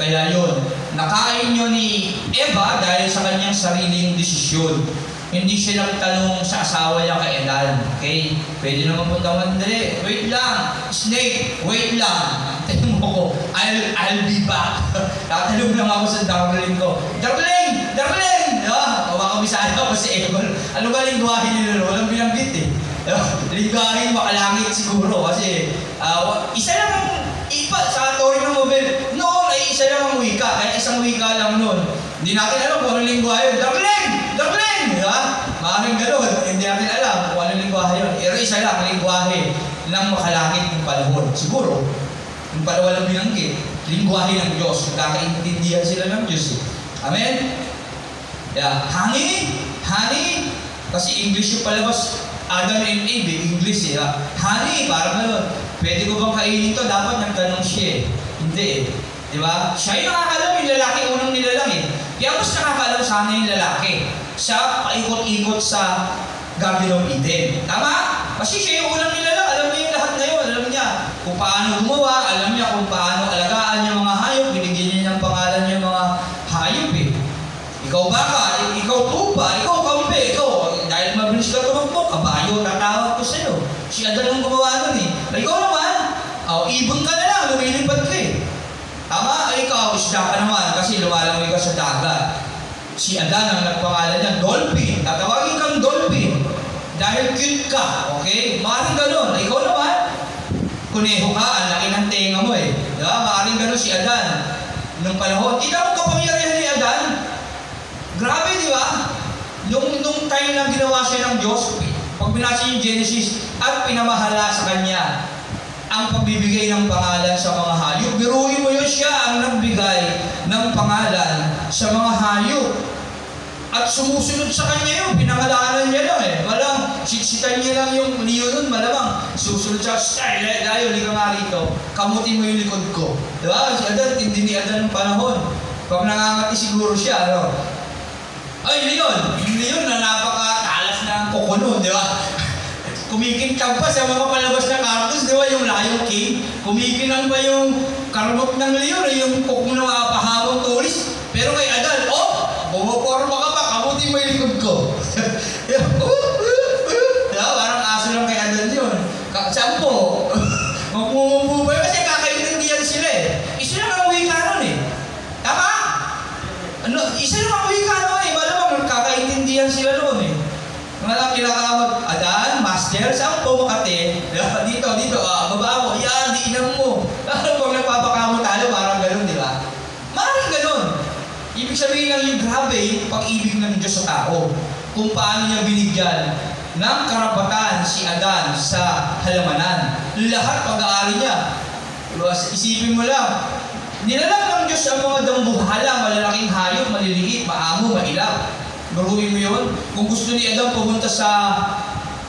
Kaya yun, nakain yun ni Eva dahil sa kanyang sariling desisyon. Hindi siya nagtanong sa asawa niya kay Adan. Okay? Pwede naman punta mandali. Wait lang. Snake, wait lang. Tanong mo ko, I'll be back. Tatanong lang ako sa darling ko. Darling! Darling! Kamakabisaya ako si Eva. Ano ba lingwahin nila? Walang binanggit Lingwahin, makalangit siguro. Kasi isa lang ang ipa sa tori ng mobile. Noon ay isa lang ang wika. Kaya isang wika lang noon. Hindi natin alam kung anong lingwahe yun. Darling! Darling! Maraming gano'n. Hindi natin alam kung anong lingwahe yun. Pero isa lang ang lingwahe ng makalangit ng panahon. Siguro, yung pala walang binanggit, lingwahe ng Diyos. Nagkakaintindihan sila ng Diyos. Amen? Honey? Honey? Kasi English yung palabas. Adam and Eve, English Honey, parang gano'n. Pwede ko bang kainin to? Dapat nagtanong siya Hindi Diba? Siya yung nakakalam, yung lalaki unang nilalang Kaya mas nakakalam sana yung lalaki. Siya paikot-ikot sa Garden of Eden. Tama? Kasi siya yung unang nilalang. Alam niya yung lahat na yun. Alam niya kung paano gumawa. Alam niya kung paano alagaan yung mga hayop. Binigyan niya ng pangalan yung mga hayop Ikaw baka, ikaw tupa, ikaw kampe, ikaw. Dahil mabilis ka tumakbo, kabayo, tatawag ko sa'yo. Si Adan ang gumawa nun Ikaw naman, ibon ka na lang, lumilipad ka Tama? Ikaw, isda ka naman kasi lumalangoy ka sa dagat. Si Adan ang nagpangalan niya, dolphin. Tatawagin kang dolphin. Dahil cute ka, okay? Maaaring ganun. Ikaw naman, kuneho ka, ang laki ng tenga mo eh. Di ba? Maaaring gano'n si Adan nung panahon. Kita mo kapangyarihan ni Adan. Grabe, di ba? Nung time na ginawa siya ng Diyos, pag binasa yung Genesis, at pinamahala sa kanya ang pagbibigay ng pangalan sa mga hayop. Biruin mo yun, siya ang nagbigay ng pangalan sa mga hayop. At sumusunod sa kanya yun, pinangalanan niya lang eh. Walang, siksitan niya lang yung niyo nun, malamang. Susunod siya, layo, hindi ka nga rito. Kamutin mo yung likod ko. Diba? Si Adan, hindi ni Adan ng panahon. Pag nangangati siguro siya, ano? Ay, Leon! Yung Leon na napaka-talas ng kokono, di ba? Kumikintab pa sa mga palabas na cartoons, di ba? Yung Lion King. Kumikinang pa yung karmot ng Leon, yung kokono na mapahabang tulis. Pero kay Adan, bumuporma ka pa, kamutin mo yung likod ko. Diba? Parang aso lang kay Adan yun. Sampo. Magmumubay kasi kakaintindihan sila eh. Isa lang ang wika nun eh. Tama? Isa lang ang wika nun eh. Malamang kakaintindihan sila nun eh. Malamang kinakamag, Adan, Master, Sampo, Makate. Dito, baba mo. Yan, diinan mo. Pag nagpapakamo tayo, parang ganun, di ba? Maraming ganun. Ibig sabihin lang yung grabe pag-ibig ng Diyos sa tao. Kung paano niya binigyan ng karapatan si Adan sa halamanan. Lahat pag-aari niya. Isipin mo lang, nilalang ng Diyos ang mga dambuhala, malalaking hayop, maliliit, maamo, mailap. Baruin mo yun. Kung gusto ni Adan pumunta sa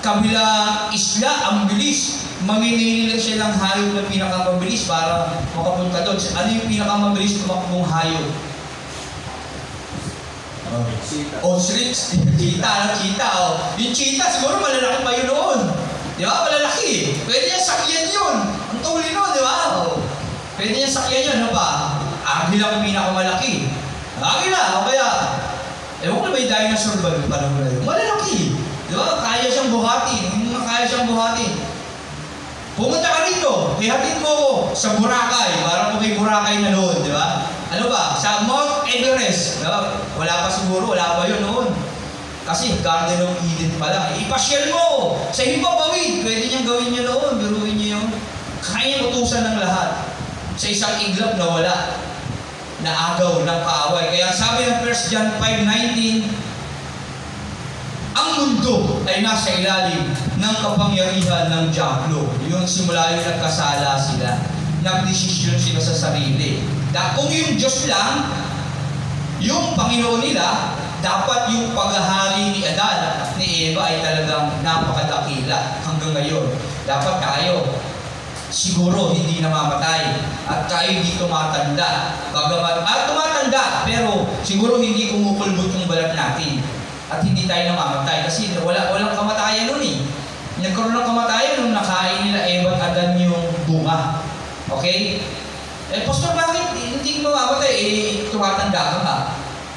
kabilang isla, ang bilis. Mamimili lang siya ng hayop na pinakamabilis para makapunta doon. Ano yung pinakamabilis tumakbong hayop? Ostrich, cheetah. Yung cheetah, siguro malalaki pa yun noon. Di ba? Malalaki. Pwede niya sakyan yun. Ang tuli nun, di ba? Pwede niya sakyan yun. Ano ba? Agila ang pinakamalaki. Agila, o kaya, ewan ko na ba yung dinosaur ba? Malalaki. Di ba? Kaya siyang buhatin. Kaya siyang buhatin. Pumunta ka rito, hihatid mo ko sa Boracay, parang kung may Boracay na noon, di ba? Ano ba? Sa Mount Everest, diba? Wala pa siguro, wala pa yun noon. Kasi Garden of Eden pa lang. Ipasyal mo sa Himpapawid, pwede niyang gawin niya noon, biruin niya yun. Kaya utusan ng lahat. Sa isang iglap na wala, naagaw ng kaaway. Kaya sabi ng 1 John 5:19, ang mundo ay nasa ilalim ng kapangyarihan ng Diablo. Yung simula yung nagkasala sila. Nagdesisyon sila sa sarili. Kung yung Diyos lang, yung Panginoon nila, dapat yung paghahari ni Adan at ni Eva ay talagang napakadakila hanggang ngayon. Dapat tayo, siguro hindi namamatay at tayo hindi tumatanda. Tumatanda, pero siguro hindi kumukulbot yung balat natin. At hindi tayo namamatay kasi walang kamatayan nun eh. Nagkaroon ng kamatayan nung nakain nila Eva at Adan yung bunga. Okay? Pastor, bakit hindi mamamatay? Tumatanda ka nga.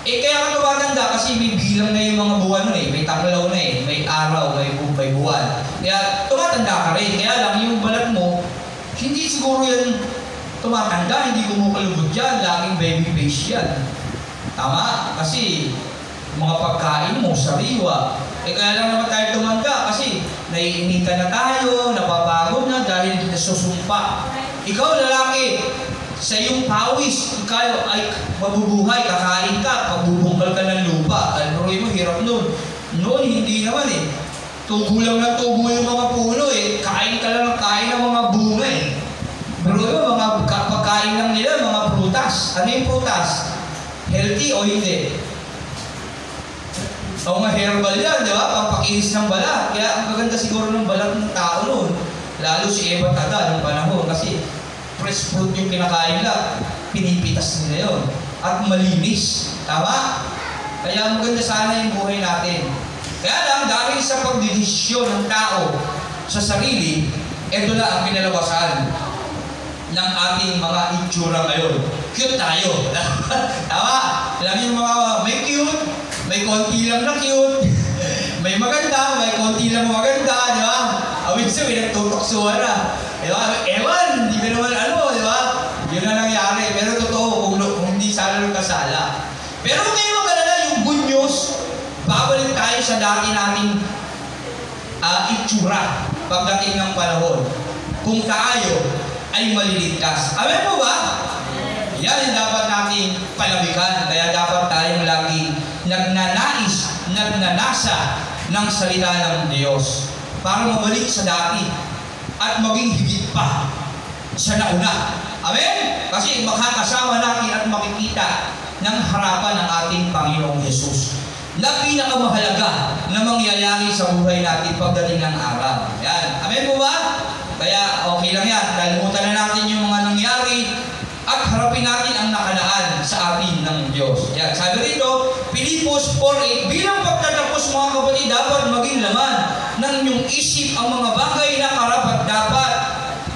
Kaya ka tumatanda kasi may bilang na yung mga buwan nun eh. May tanglaw na eh. May araw, may buwan. Kaya tumatanda ka rin. Kaya lang yung balat mo, hindi siguro yan tumatanda. Hindi kumukulubot yan. Laging baby face yan. Tama? Kasi mga pagkain mo, sariwa. Kaya lang naman tayo tumanda kasi naiinitan na tayo, napapagod na dahil nasusumpa. Ikaw lalaki, sa iyong pawis, ikaw ay mabubuhay, kakain ka, pagbubungkal ka ng lupa. Ano mo, hirap nun. Noon, hindi naman eh. Tubo lang ng tubo yung mga puno eh. Kain ka lang ng kain ng mga bunga eh. Pero yun, mga pagkain lang nila, mga prutas. Ano yung prutas? Healthy o hindi? O mga herbal yan, di ba? Pampakinis ng balat. Kaya ang maganda siguro ng balat ng tao noon. Lalo si Eva at Adan ng panahon. Kasi fresh fruit yung kinakain nila. Pinipitas nila yun. At malinis. Tama? Kaya maganda sana yung buhay natin. Kaya lang, dahil sa pagdidesisyon ng tao sa sarili, ito na ang pinalawasan ng ating mga itsura ngayon. Cute tayo. Tama? Alam yung mga may cute, may konti lang na cute, may maganda, may konti lang maganda, di ba? Awin siya, may nagtutoksuhan na. Di ba? Ewan, hindi ka naman ano, di ba? Yun na nangyari. Pero totoo, kung hindi sana nagkasala. Pero ngayon magalala, yung good news, babalik tayo sa dati nating itsura pagdating ng panahon. kung tayo ay maliligtas. Amen po ba? Yan yung dapat natin palabikan. Kaya dapat tayong lagi nagnanasa ng salita ng Diyos para mabalik sa dati at maging higit pa sa nauna. Amen? Kasi makakasama natin at makikita ng harapan ng ating Panginoong Hesus na pinakamahalaga na mangyayari sa buhay natin pagdating ng araw. Yan. Amen po ba? Kaya okay lang yan. Kalimutan na natin yung mga nangyari at harapin natin ang nakalaan sa atin ng Diyos. Yan. Sabi rito, Pilipos 4:8, bilang pagtatapos mga kapatid, dapat maging laman ng inyong isip ang mga bagay na karapat-dapat,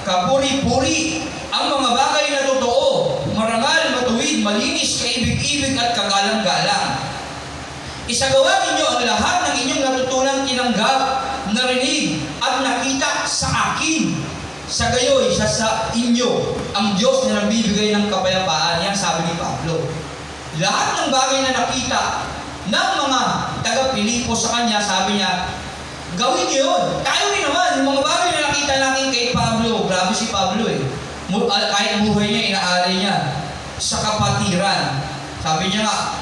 kapuri-puri, ang mga bagay na totoo, marangal, matuwid, malinis, kaibig-ibig at kagalang-galang. Isagawa ninyo ang lahat ng inyong natutunan, tinanggap, narinig, at nakita sa akin. Sa gayoy, siya sa inyo, ang Diyos na nagbibigay ng kapayapaan. Yan sabi ni Pablo. Lahat ng bagay na nakita ng mga taga-Pilipos sa kanya, sabi niya, gawin niyo yun. Tayo rin naman, yung mga bagay na nakita natin kay Pablo, grabe si Pablo eh. Kahit buhay niya, inaari niya sa kapatiran. Sabi niya nga,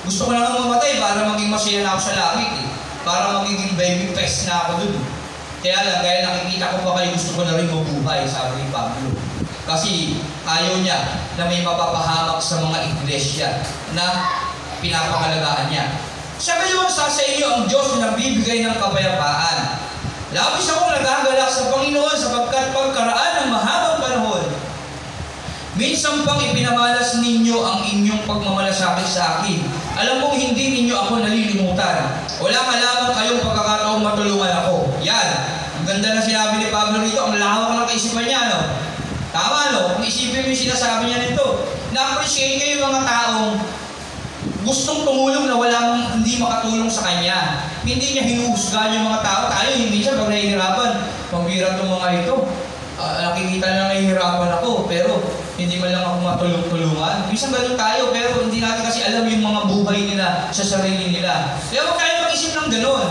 gusto ko lang mamatay para maging masaya na ako sa langit eh. Para magiging baby face na ako dun. Kaya lang, dahil nakikita ko pa kayo, gusto ko na rin mabuhay, sabi ni Pablo. Kasi ayaw niya na may mapapahamak sa mga iglesia na pinapangalagaan niya. Sa gayon, sa inyo ang Diyos na nagbibigay ng kapayapaan. Labis akong nagagalak sa Panginoon sapagkat pagkaraan ng mahabang panahon, minsan pang ipinamalas ninyo ang inyong pagmamalasakit sa akin. Alam kong hindi ninyo ako nalilimutan. Wala ka lamang kayong pagkakataong matulungan ako. Yan. Ang ganda na sinabi ni Pablo rito. Ang lawak ng kaisipan niya, no? Tama, no? Kung isipin mo yung sinasabi niya nito, na-appreciate niya yung mga taong gustong tumulong na walang hindi makatulong sa kanya. Hindi niya hinuhusgahan yung mga tao. Tayo, minsan pag nahihirapan, pambira itong mga ito. Nakikita na nahihirapan ako, pero hindi man lang ako matulong-tulungan. Minsan ganun tayo, pero hindi natin kasi alam yung mga buhay nila sa sarili nila. Kaya huwag tayo mag-isip ng ganun.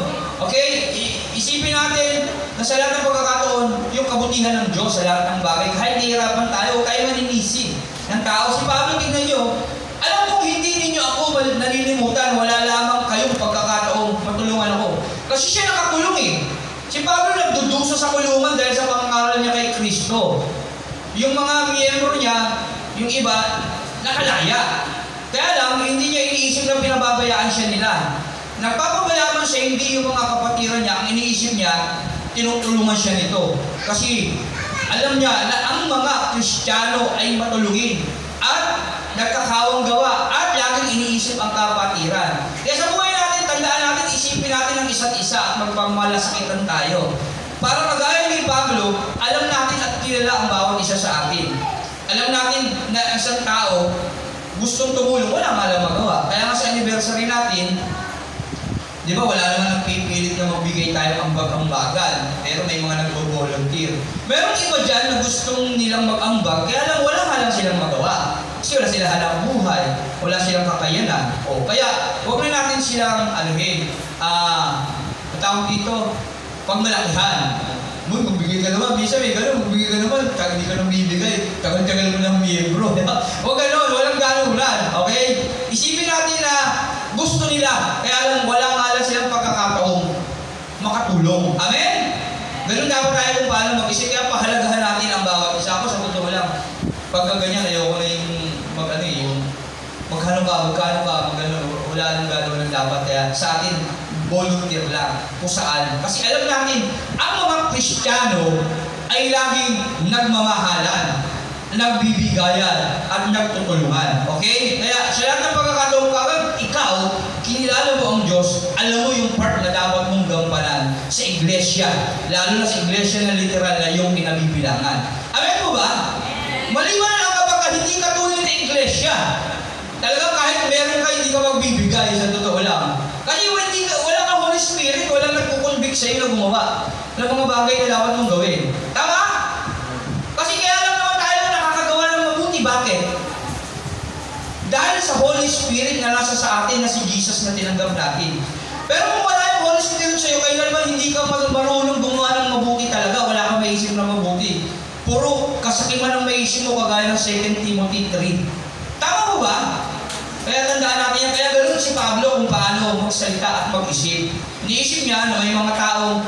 Okay? Isipin natin na sa lahat ng pagkakataon, yung kabutihan ng Diyos sa lahat ng bagay. Kahit nahihirapan tayo, huwag tayo maninisin ng tao. Si Pablo, tignan nyo, alam kong hindi ninyo ako nalilimutan, wala lamang kayong pagkakataong matulungan ako. Kasi siya nakakulong eh. Si Pablo nagdudusa sa kulungan dahil sa pangangaral niya kay Kristo. Yung mga miyembro niya, yung iba, nakalaya. Kaya lang, hindi niya iniisip na pinababayaan siya nila. Nagpapabayaan siya, hindi yung mga kapatiran niya, ang iniisip niya, tinutulungan siya nito. Kasi alam niya na ang mga Kristiyano ay matulungin at nagkakawang gawa at laging iniisip ang kapatiran. Kaya sa buhay natin, tandaan natin, isipin natin ang isa't isa at magpamalasakitan tayo. Para kagaya ni Pablo, alam natin at kilala ang bawat isa sa atin. Alam natin na isang tao gustong tumulong, wala nga lang magawa. Kaya nga sa anniversary natin, di ba wala naman nagpipilit na magbigay tayo ambag-ambagan. Pero may mga nag-volunteer. Meron iba dyan na gustong nilang mag-ambag, kaya lang wala nga lang silang magawa. Kasi wala silang hanap buhay, wala silang kakayanan. O, kaya, huwag na natin silang, tawag dito, pagmalakihan. Magbigay ka naman, bisa may gano'n, magbigay ka naman, hindi ka nang bibigay, tagal-tagal mo ng miyembro. Huwag gano'n, walang ganulan, okay? Isipin natin na gusto nila, kaya lang wala nga lang silang pagkakataong makatulong. Amen? Ganun dapat tayo kung paano mag-isip, kaya pahalagahan natin ang bawat isa. Ako sa totoo lang, pagka ganyan, ayoko na yung magkano ka, wala nang gano'n ng dapat. Kaya sa atin, volunteer lang kung saan. Kasi alam natin, ang mga Kristiyano ay laging nagmamahalan, nagbibigayan, at nagtutulungan. Okay? Kaya sa lahat ng pagkakataon, kapag ikaw, kinilala mo ang Diyos, alam mo yung part na dapat mong gampanan sa iglesia. Lalo na sa iglesia na literal na yung kinabibilangan. Amen po ba? Maliwan lang kapag hindi ka tuloy na iglesia. Talagang kahit meron ka, hindi ka magbibigay sa totoo lang. Kasi wala kang Holy Spirit, walang nagkukonvict sa'yo na gumawa ng mga bagay na dapat mong gawin. Tama? Kasi kaya lang naman tayo nakakagawa ng mabuti. Bakit? Dahil sa Holy Spirit na nasa sa atin na si Jesus na tinanggap natin. Pero kung wala yung Holy Spirit sa'yo, kailanman hindi ka marunong gumawa ng mabuti talaga, wala kang may makaisip na mabuti. Puro kasakiman ang maisip mo kagaya ng 2 Timothy 3. Tama mo ba? Kaya tandaan natin yan. Kaya ganoon si Pablo kung paano magsalita at mag-isip. Iniisip niya na may mga taong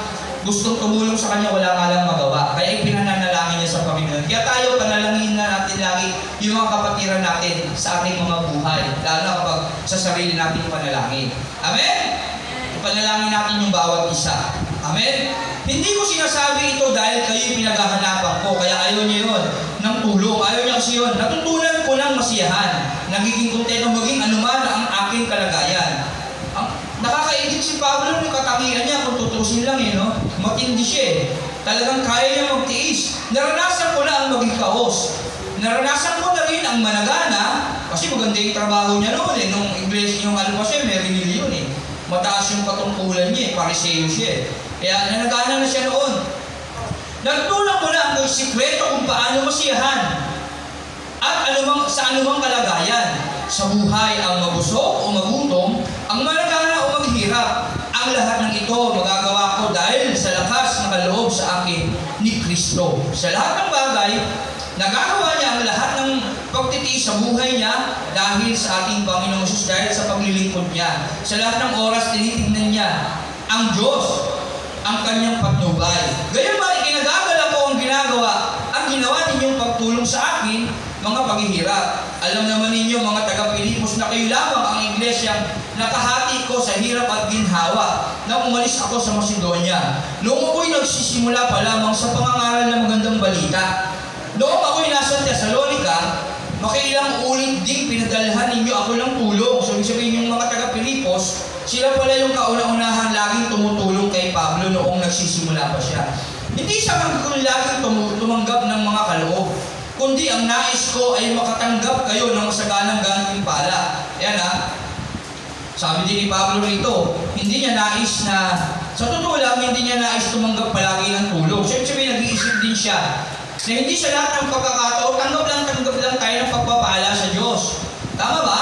gustong tumulong sa kanya, wala nga lang magawa. Kaya ipinananalangin niya sa Panginoon. Kaya tayo, panalangin na natin lagi yung mga kapatiran natin sa ating mga buhay. Lalo na kapag sa sarili natin panalangin. Amen? Panalangin natin yung bawat isa. Amen? Hindi ko sinasabi ito dahil kayo pinaghahanapan ko. Kaya ayaw niyo yun ng tulong. Ayaw niya kasi yun. Natutunan ko ng masiyahan. Nagiging kontento maging anuman ang aking kalagayan. Nakakaingit si Pablo ng katangian niya kung tutusin lang no? Matindi siya Talagang kaya niya magtiis. Naranasan ko na ang maging kaos. Naranasan ko na rin ang managana kasi maganda yung trabaho niya noon nung English, yung ano pa siya, may rinili yun Mataas yung katungkulan niya pariseo siya Kaya nanagana na siya noon. Nagtunan ko na ang sikreto kung paano masiyahan at sa anumang kalagayan. Sa buhay ang mabusog o magutom, ang managana o maghirap. Ang lahat ng ito magagawa ko dahil sa lakas na kaloob sa akin ni Kristo. Sa lahat ng bagay, nagagawa niya ang lahat ng pagtitiis sa buhay niya dahil sa ating Panginoong Jesus, dahil sa paglilingkod niya. Sa lahat ng oras, tinitignan niya ang Diyos, ang kanyang patnubay. Gayon ba, ikinagagala ko ang ginawa ninyong pagtulong sa akin, mga paghihirap. Alam naman ninyo, mga taga-Pilipos, na kayo lamang ang iglesyang nakahati ko sa hirap at ginhawa na umalis ako sa Macedonia. Noong ako'y nagsisimula pa lamang sa pangangaral ng magandang balita. Noong ako'y nasa Thessalonica, makailang ulit ding pinadalhan ninyo ako ng tulong. So, ibig sabihin yung mga taga-Pilipos, sila pala yung kauna-unahan laging tumutulong kay Pablo noong nagsisimula pa siya. Hindi siya laging tumanggap ng mga kaloob, kundi ang nais ko ay makatanggap kayo ng masaganang gantimpala. Yan Sabi din ni Pablo rito, hindi niya nais na, sa totoo lang, hindi niya nais tumanggap palagi ng tulong. Siyempre, nag-iisip din siya na hindi sa lahat ng pagkakataon, tanggap lang tayo ng pagpapala sa Diyos. Tama ba?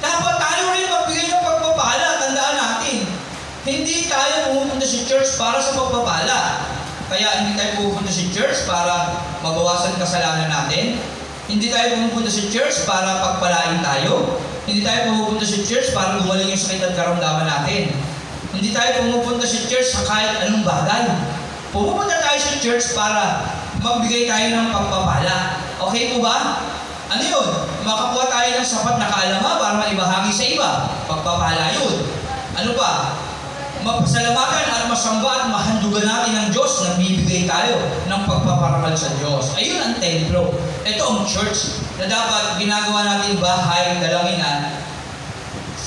Dapat tayo rin magbigay ng pagpapala. Tandaan natin, hindi tayo pumupunta sa church para sa pagpapala. Kaya hindi tayo pumupunta sa church para mabawasan kasalanan natin. Hindi tayo pumupunta sa church para pagpalain tayo. Hindi tayo pumupunta sa church para gumaling yung sakit at karamdaman natin. Hindi tayo pumupunta sa church sa kahit anong bagay. Pumupunta tayo sa church para magbigay tayo ng pagpapala. Okay po ba? Ano yun? Makakuha tayo ng sapat na kaalaman para maibahagi sa iba. Pagpapala yun. Ano pa? Mapasalamatan at masamba at mahandugan natin ng Diyos na bibigay tayo ng pagpaparangal sa Diyos. Ayun ang templo. Ito ang church na dapat ginagawa natin bahay, dalanginan,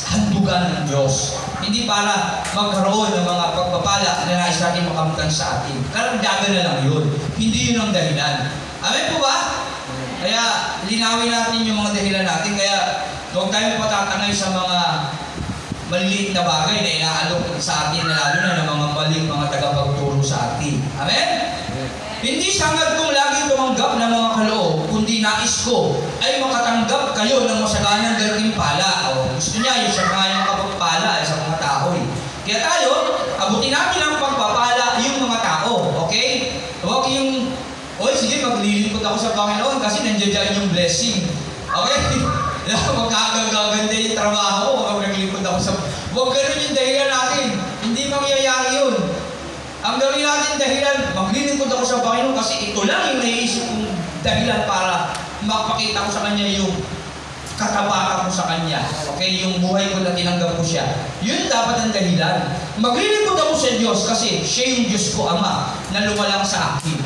handugan ng Diyos. Hindi para magkaroon ng mga pagpapala na nais natin makamtan sa atin. Karagdagan na lang yun. Hindi yun ang dahilan. Amen po ba? Kaya linawin natin yung mga dahilan natin. Kaya huwag tayo patatangay sa mga maliliit na bagay na inaalok sa atin na lalo na ng mga maling mga tagapagturo sa atin. Amen? Hindi sangad kong laging tumanggap ng mga kaloob, kundi nais ko ay makatanggap kayo ng masaganang gantimpala. Gusto niya yung saganang kapagpala sa mga tao. Kaya tayo, abutin natin ang pagpapala yung mga tao. Okay? Huwag yung, sige, maglilingkod ako sa Panginoon kasi nandiyan yung blessing. Okay? Magkakagaganda yung trabaho ko kapag naglilingkod ako sa... Huwag ganun yung dahilan natin. Hindi mangyayari yun. Ang gawin natin dahilan, maglilingkod ako sa Panginoon kasi ito lang yung naiisip kong dahilan para makapakita ko sa Kanya yung katapatan ko sa Kanya. Okay? Yung buhay ko na tinanggap ko siya. Yun dapat ang dahilan. Maglilingkod ako sa Diyos kasi siya yung Diyos ko, Ama, na lumalang sa akin.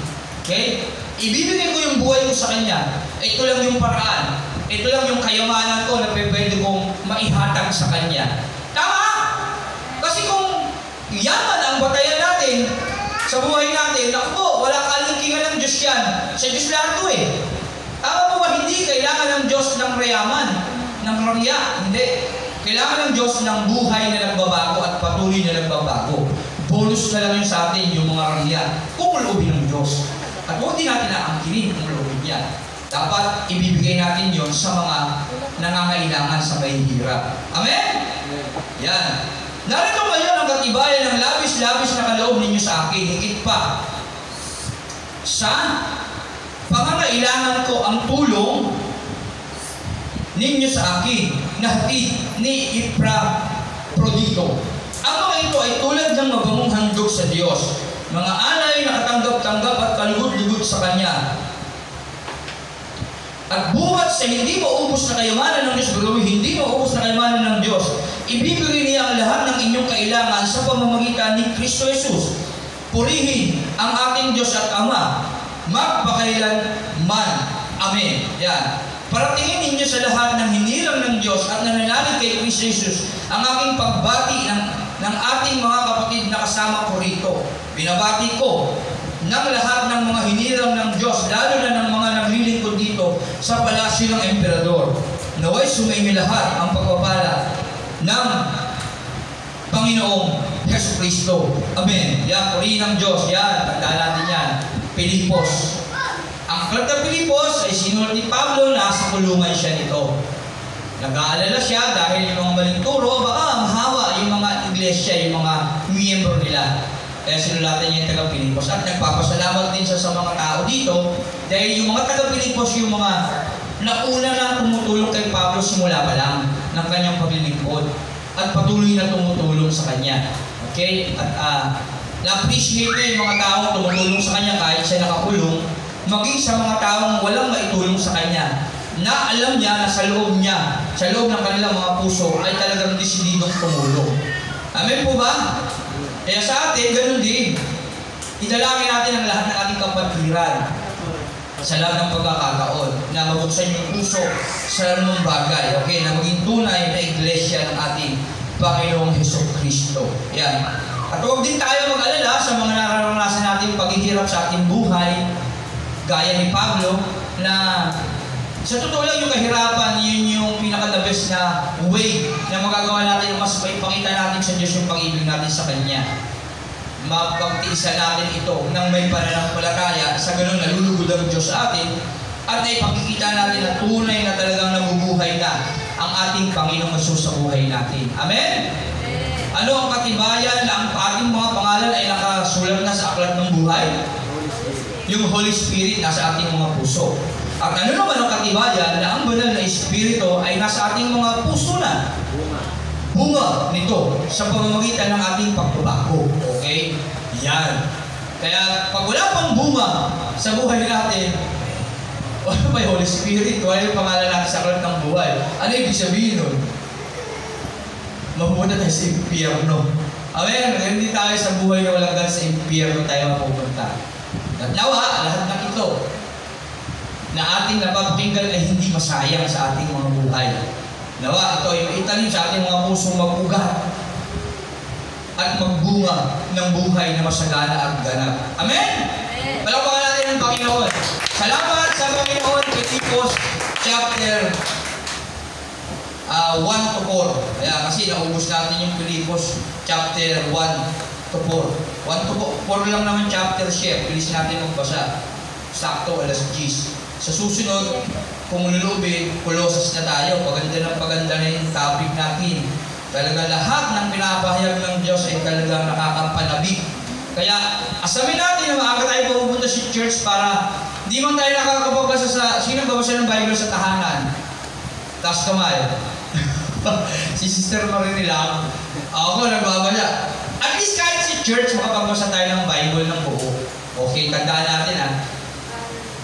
Okay? Ibibigay ko yung buhay ko sa Kanya. Ito lang yung paraan. Ito lang yung kayamanan ko na pwede kong maihatag sa Kanya. Tama? Kasi kung yaman ang batayan natin sa buhay natin, ako, wala kalingkingan ng Diyos yan. Sa Diyos lahat to Tama po ba? Hindi kailangan ng Diyos ng reyaman, ng rangya. Hindi. Kailangan ng Diyos ng buhay na nagbabago at patuloy na nagbabago. Bonus na lang yun sa atin, yung mga rangya. Kung loobin ng Diyos. At huwag din natin naangkinin kung loobin yan. Dapat ibibigay natin yon sa mga nangangailangan sa mahihirap. Amen? Yan. Narito ngayon ang katibayan ng labis-labis na kaloob ninyo sa akin. Higit pa. sa pangangailangan ko ang tulong ninyo sa akin na hatid ni Epaprodito. Ang mga ito ay tulad ng mabangong handog sa Diyos, mga alay na katanggap-tanggap at kalugod-lugod sa Kanya. At buhat sa hindi maubos na kayamanan ng Diyos, hindi maubos na kayamanan ng Diyos, ibibigay niya ang lahat ng inyong kailangan sa pamamagitan ni Kristo Jesus. Purihin ang ating Diyos at Ama, magpakailanman. Amen. Yan. Paratingin ninyo sa lahat ng hinirang ng Diyos at nananalig kay Kristo Jesus ang aking pagbati ng ating mga kapatid na kasama ko rito. Binabati ko ng lahat ng mga hinirang ng Diyos, lalo na ng mga naglilingkod dito sa palasyo ng emperador. Naway sumainyo lahat ang pagpapala ng Panginoong Hesus Kristo. Amen. Yan, purihin ng Diyos. Yan, tandaan natin yan. Pilipos. Ang aklat ng Pilipos ay sinulat ni Pablo, nasa kulungan siya nito. Nag-aalala siya dahil yung mga maling turo, baka mahawa yung mga iglesia, yung mga miyembro nila. Kaya sinulatan niya yung taga-Pilipos. At nagpapasalamat din siya sa mga tao dito dahil yung mga taga-Pilipos, yung mga nauna na tumutulong kay Pablo simula pa lang ng kanyang paglilingkod at patuloy na tumutulong sa kanya. Okay? At na-appreciate niya yung mga taong tumutulong sa kanya kahit siya nakakulong, maging sa mga taong walang maitulong sa kanya na alam niya na sa loob niya, sa loob ng kanilang mga puso ay talagang desididong tumulong. Amen po ba? Kaya sa atin, ganun din. Idalangin natin ang lahat ng ating kapatiran sa lahat ng pagkakataon na mabuksan yung puso sa anumang bagay. Okay? Na maging tunay na iglesia ng ating Panginoong Hesus Kristo. Yan. At huwag din tayo mag-alala sa mga nararanasan natin paghihirap sa ating buhay, gaya ni Pablo, na sa totoo lang yung kahirapan, yun yung pinaka-the best na way na magagawa natin mas maipakita natin sa Diyos yung pag-ibig natin sa Kanya. Mapagtiisan natin ito ng may pananampalataya, sa ganun nalulugod ang Diyos sa atin, at naipakikita natin na tunay na talagang nabubuhay na ang ating Panginoong Hesus sa buhay natin. Amen? Ano ang katibayan na ang ating mga pangalan ay nakasulat na sa aklat ng buhay? Yung Holy Spirit nasa ating mga puso. At ano naman ang katibayan na ang banal na Espiritu ay nasa ating mga puso na? Bunga nito sa pamamagitan ng ating pagbabago. Okay? Yan. Kaya pag wala pang bunga sa buhay natin, wala pa yung Holy Spirit, wala yung pangalan natin sa aklat ng buhay. Ano ibig sabihin nun? Mapupunta tayo sa impyerno. Amen? Hindi tayo sa buhay na walang sa impyerno tayo mapupunta. At nawa, lahat ng ito na ating napapakinggan ay hindi masayang sa ating mga buhay. Nawa, ito ay maitanim sa ating mga pusong mag-ugat at magbunga ng buhay na masagana at ganap. Amen? Palakpakan natin ang Panginoon. Salamat sa Panginoon, Pilipos chapter 1 to 4. Kaya kasi naubos natin yung Pilipos chapter 1 to 4. 1 to 4 lang naman chapter siya. Bilis natin magbasa. Sakto, alas 10. Sa susunod, kung lulubin, Colossus na tayo. Paganda ng paganda na yung topic natin. Talaga lahat ng pinapahayag ng Diyos ay talagang nakakapanabik. Kaya asamin natin na maaga tayo pupunta sa church para di man tayo nakakapagbasa sa... Sino babasa ng Bible sa tahanan? Taas kamay. Si Sister Marinila. Ako nagbabala. At least kahit sa church, makapagbasa tayo ng Bible ng buo. Okay, tandaan natin ha.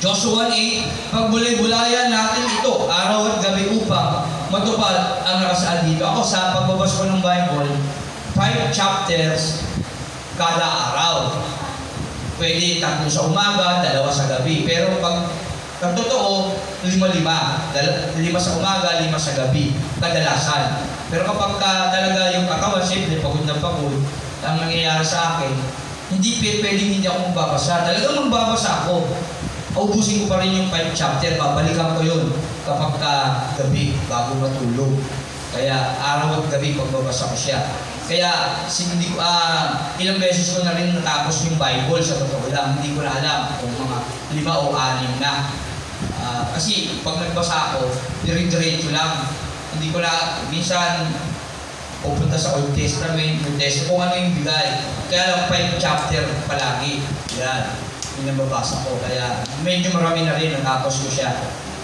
Joshua 8, pagbulay-bulayan natin ito, araw at gabi upang matupad ang nakasaad dito. Ako sa pagbabasa ko ng Bible, 5 chapters kada araw. Pwede 3 sa umaga, 2 sa gabi. Pero pag totoo, 5 sa umaga, 5 sa gabi. Kadalasan. Pero kapag talaga yung katawan, siyempre pagod na pagod, ang nangyayari sa akin, hindi pwedeng hindi ako magbabasa. Talagang magbabasa ako. Ubusin ko pa rin yung 5 chapter, babalikan ko yun kapag gabi, bago matulog. Kaya araw at gabi pagbabasa ko siya. Kaya ilang beses ko na rin natapos yung Bible sa totoo lang. Hindi ko na alam kung mga 5 o 6 na. Kasi pag nagbasa ako, dire-diretso lang. Hindi ko na, minsan, pupunta sa Old Testament, New Testament, kung ano yung bigay. Kaya lang 5 chapter palagi. Yan. Yung nababasa ko. Kaya medyo marami na rin natapos ko siya.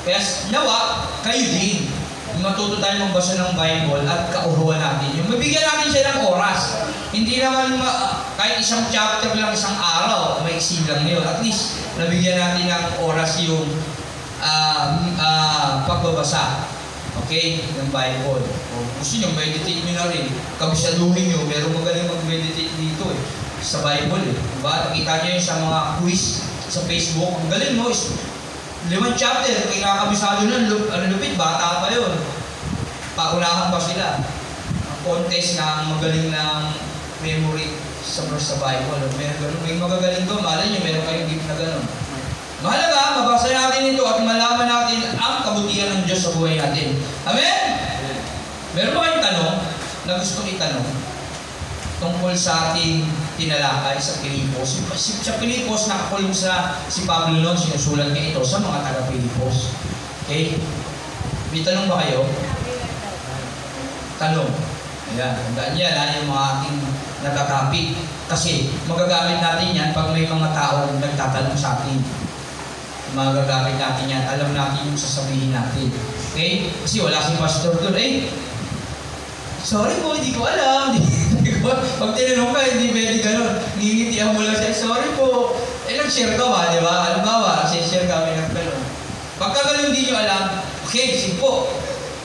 Kaya nawa, kayo din. Matuto tayo magbasa ng Bible at kauruan natin. Yung mabigyan natin siya ng oras. Hindi naman kahit isang chapter lang, isang araw, may lang yun. At least, nabigyan natin ng oras yung pagbabasa. Okay? Ng Bible. O, gusto nyo, meditate nyo na rin. Kabisaduhin nyo, meron magaling mag-meditate dito eh. Sa Bible eh. Diba? Nakita nyo yun sa mga quiz sa Facebook. Ang galing mo, 5 chapter, kinakabisado na, lupit, bata pa yun. Paunahan pa sila. Ang contest na magaling ng memory sa verse sa Bible. May magagaling doon, malay nyo, meron kayong gift na gano'n. Mahalaga, mabasa natin ito at malaman natin ang kabutihan ng Diyos sa buhay natin. Amen? Meron ba kayong tanong na gusto itanong tungkol sa ating tinalakay sa Pilipos? Sa Pilipos, nakakulong si Pablo noon, sinusulat niya ito sa mga taga-Pilipos. Okay? May tanong ba kayo? Tanong. Ayan, tandaan yan, yung mga ating natatapik. Kasi magagamit natin yan pag may mga tao nagtatanong sa atin. Magagamit natin yan, alam natin yung sasabihin natin. Okay? Kasi wala si pastor doon, sorry po, hindi ko alam. Pag tinanong ka, hindi pwede gano'n. Ngingitihan mo lang siya, sorry po. Nag-share ka ba, di ba? Halimbawa, share kami ng gano'n. Pagka gano'n hindi nyo alam, okay, sige po.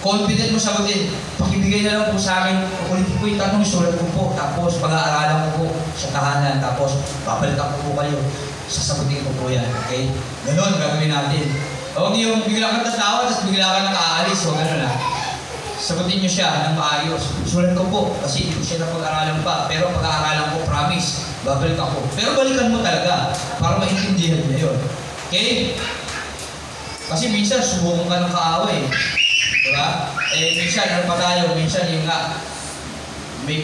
Confident mo sagutin, pakibigay na lang po sa akin. Kukulitin po yung tanong, sulat ko po. Tapos pag-aaralan ko po sa tahanan. Tapos papalitan ko po kayo. Sasagutin ko po yan, okay? Ganon, gagawin natin. Huwag yung bigla kang tatawa, tapos bigla ka nang aalis. Huwag gano'n ha. Sagutin nyo siya ng maayos. Sulat ko po, kasi hindi ko siya napag-aralan pa. Pero pag-aaralan ko, promise, babalik ako. Pero balikan mo talaga, para maintindihan niya yun. Okay? Kasi minsan, subukan ka ng kaaway. Diba? Minsan, ano pa tayo? Minsan, yung nga, may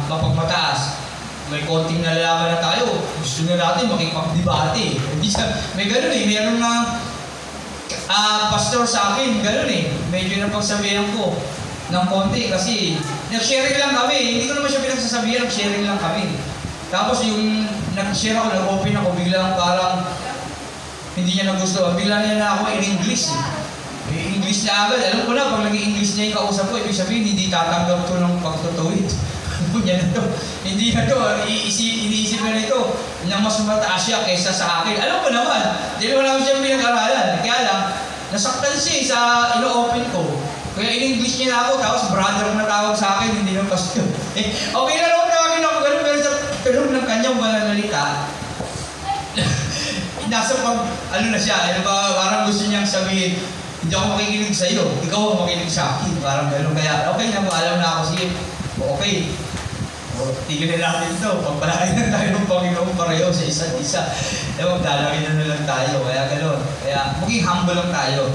mapagmataas. May konting nalalaman na tayo. Gusto na natin makipagdebate. May gano'n eh. Meron na pastor sa akin, gano'n eh. Medyo napagsabihan ko ng konti kasi nag-sharing lang kami. Hindi ko naman siya pinagsasabihan, nag-sharing lang kami. Tapos yung nag-share ako, nag-open ako, biglang parang hindi niya nagustuhan. Bigla niya na ako in English eh. English na agad. Alam ko na, pag naging English niya yung kausap ko, ibig sabihin, hindi tatanggap ko ng pagtutuwid. Hindi na to. Iniisip na nito na mas mataas siya kaysa sa akin. Alam ko naman, hindi ko naman siya pinag-aralan. Kaya lang, nasaktan siya sa ino-open ko. Kaya in-English niya na ako, tapos brother na tawag sa akin, hindi na pastor. Okay na naman tawagin ako ganun, pero sa tulong ng kanyang mananalita, nasa ano na siya, parang gusto niyang sabihin, hindi ako makikinig sa iyo, ikaw ang makikinig sa akin. Parang gano'n. Kaya, okay na mo, alam na ako sige. Okay. Tigil na natin ito. Pagpalain na tayo ng Panginoon pareho sa isa't isa. Magdalawin na lang tayo. Kaya gano'n. Kaya, maging humble lang tayo.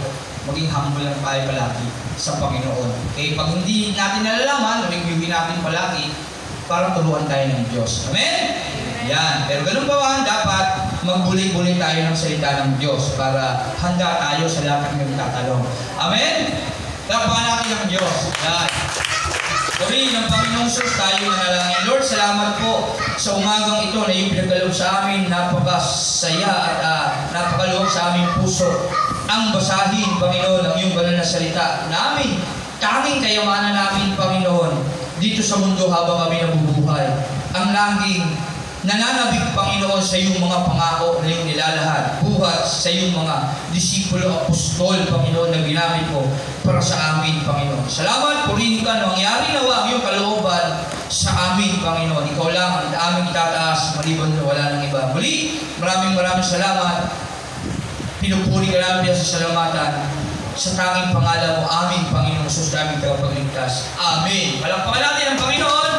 Maging humble lang tayo palagi sa Panginoon. Okay? Pag hindi natin nalalaman, nabigyan natin palagi para turuan tayo ng Diyos. Amen? Yan. Pero ganun pa man, dapat magbuli-buli tayo ng salita ng Diyos para handa tayo sa lahat ng magtatanong. Amen? Lapakan natin ng Diyos. Yan. Sabi ng Panginoong Sus, tayo manalangin. Lord, salamat po sa umagang ito na yung pinagkaloob sa amin. Napakasaya at napakaluwag sa aming puso. Ang basahin, Panginoon, ang iyong banal na salita namin. Tanging kayamanan namin, Panginoon, dito sa mundo habang kami nabubuhay. Ang laging nananabik, Panginoon, sa iyong mga pangako na iyong nilalahad. Buhat sa iyong mga disipulo, apostol, Panginoon, na ginamit mo para sa amin, Panginoon. Salamat, purihin ka na mangyari nawa ang iyong kalooban sa amin, Panginoon. Ikaw lang ang aming itataas, maliban na wala ng iba. Muli, maraming salamat. Pinupuri ka namin sa salamatan sa tanging pangalan mo, aming Panginoon, sus naming tagapagligtas. Amen. Palakpakan natin ang Panginoon.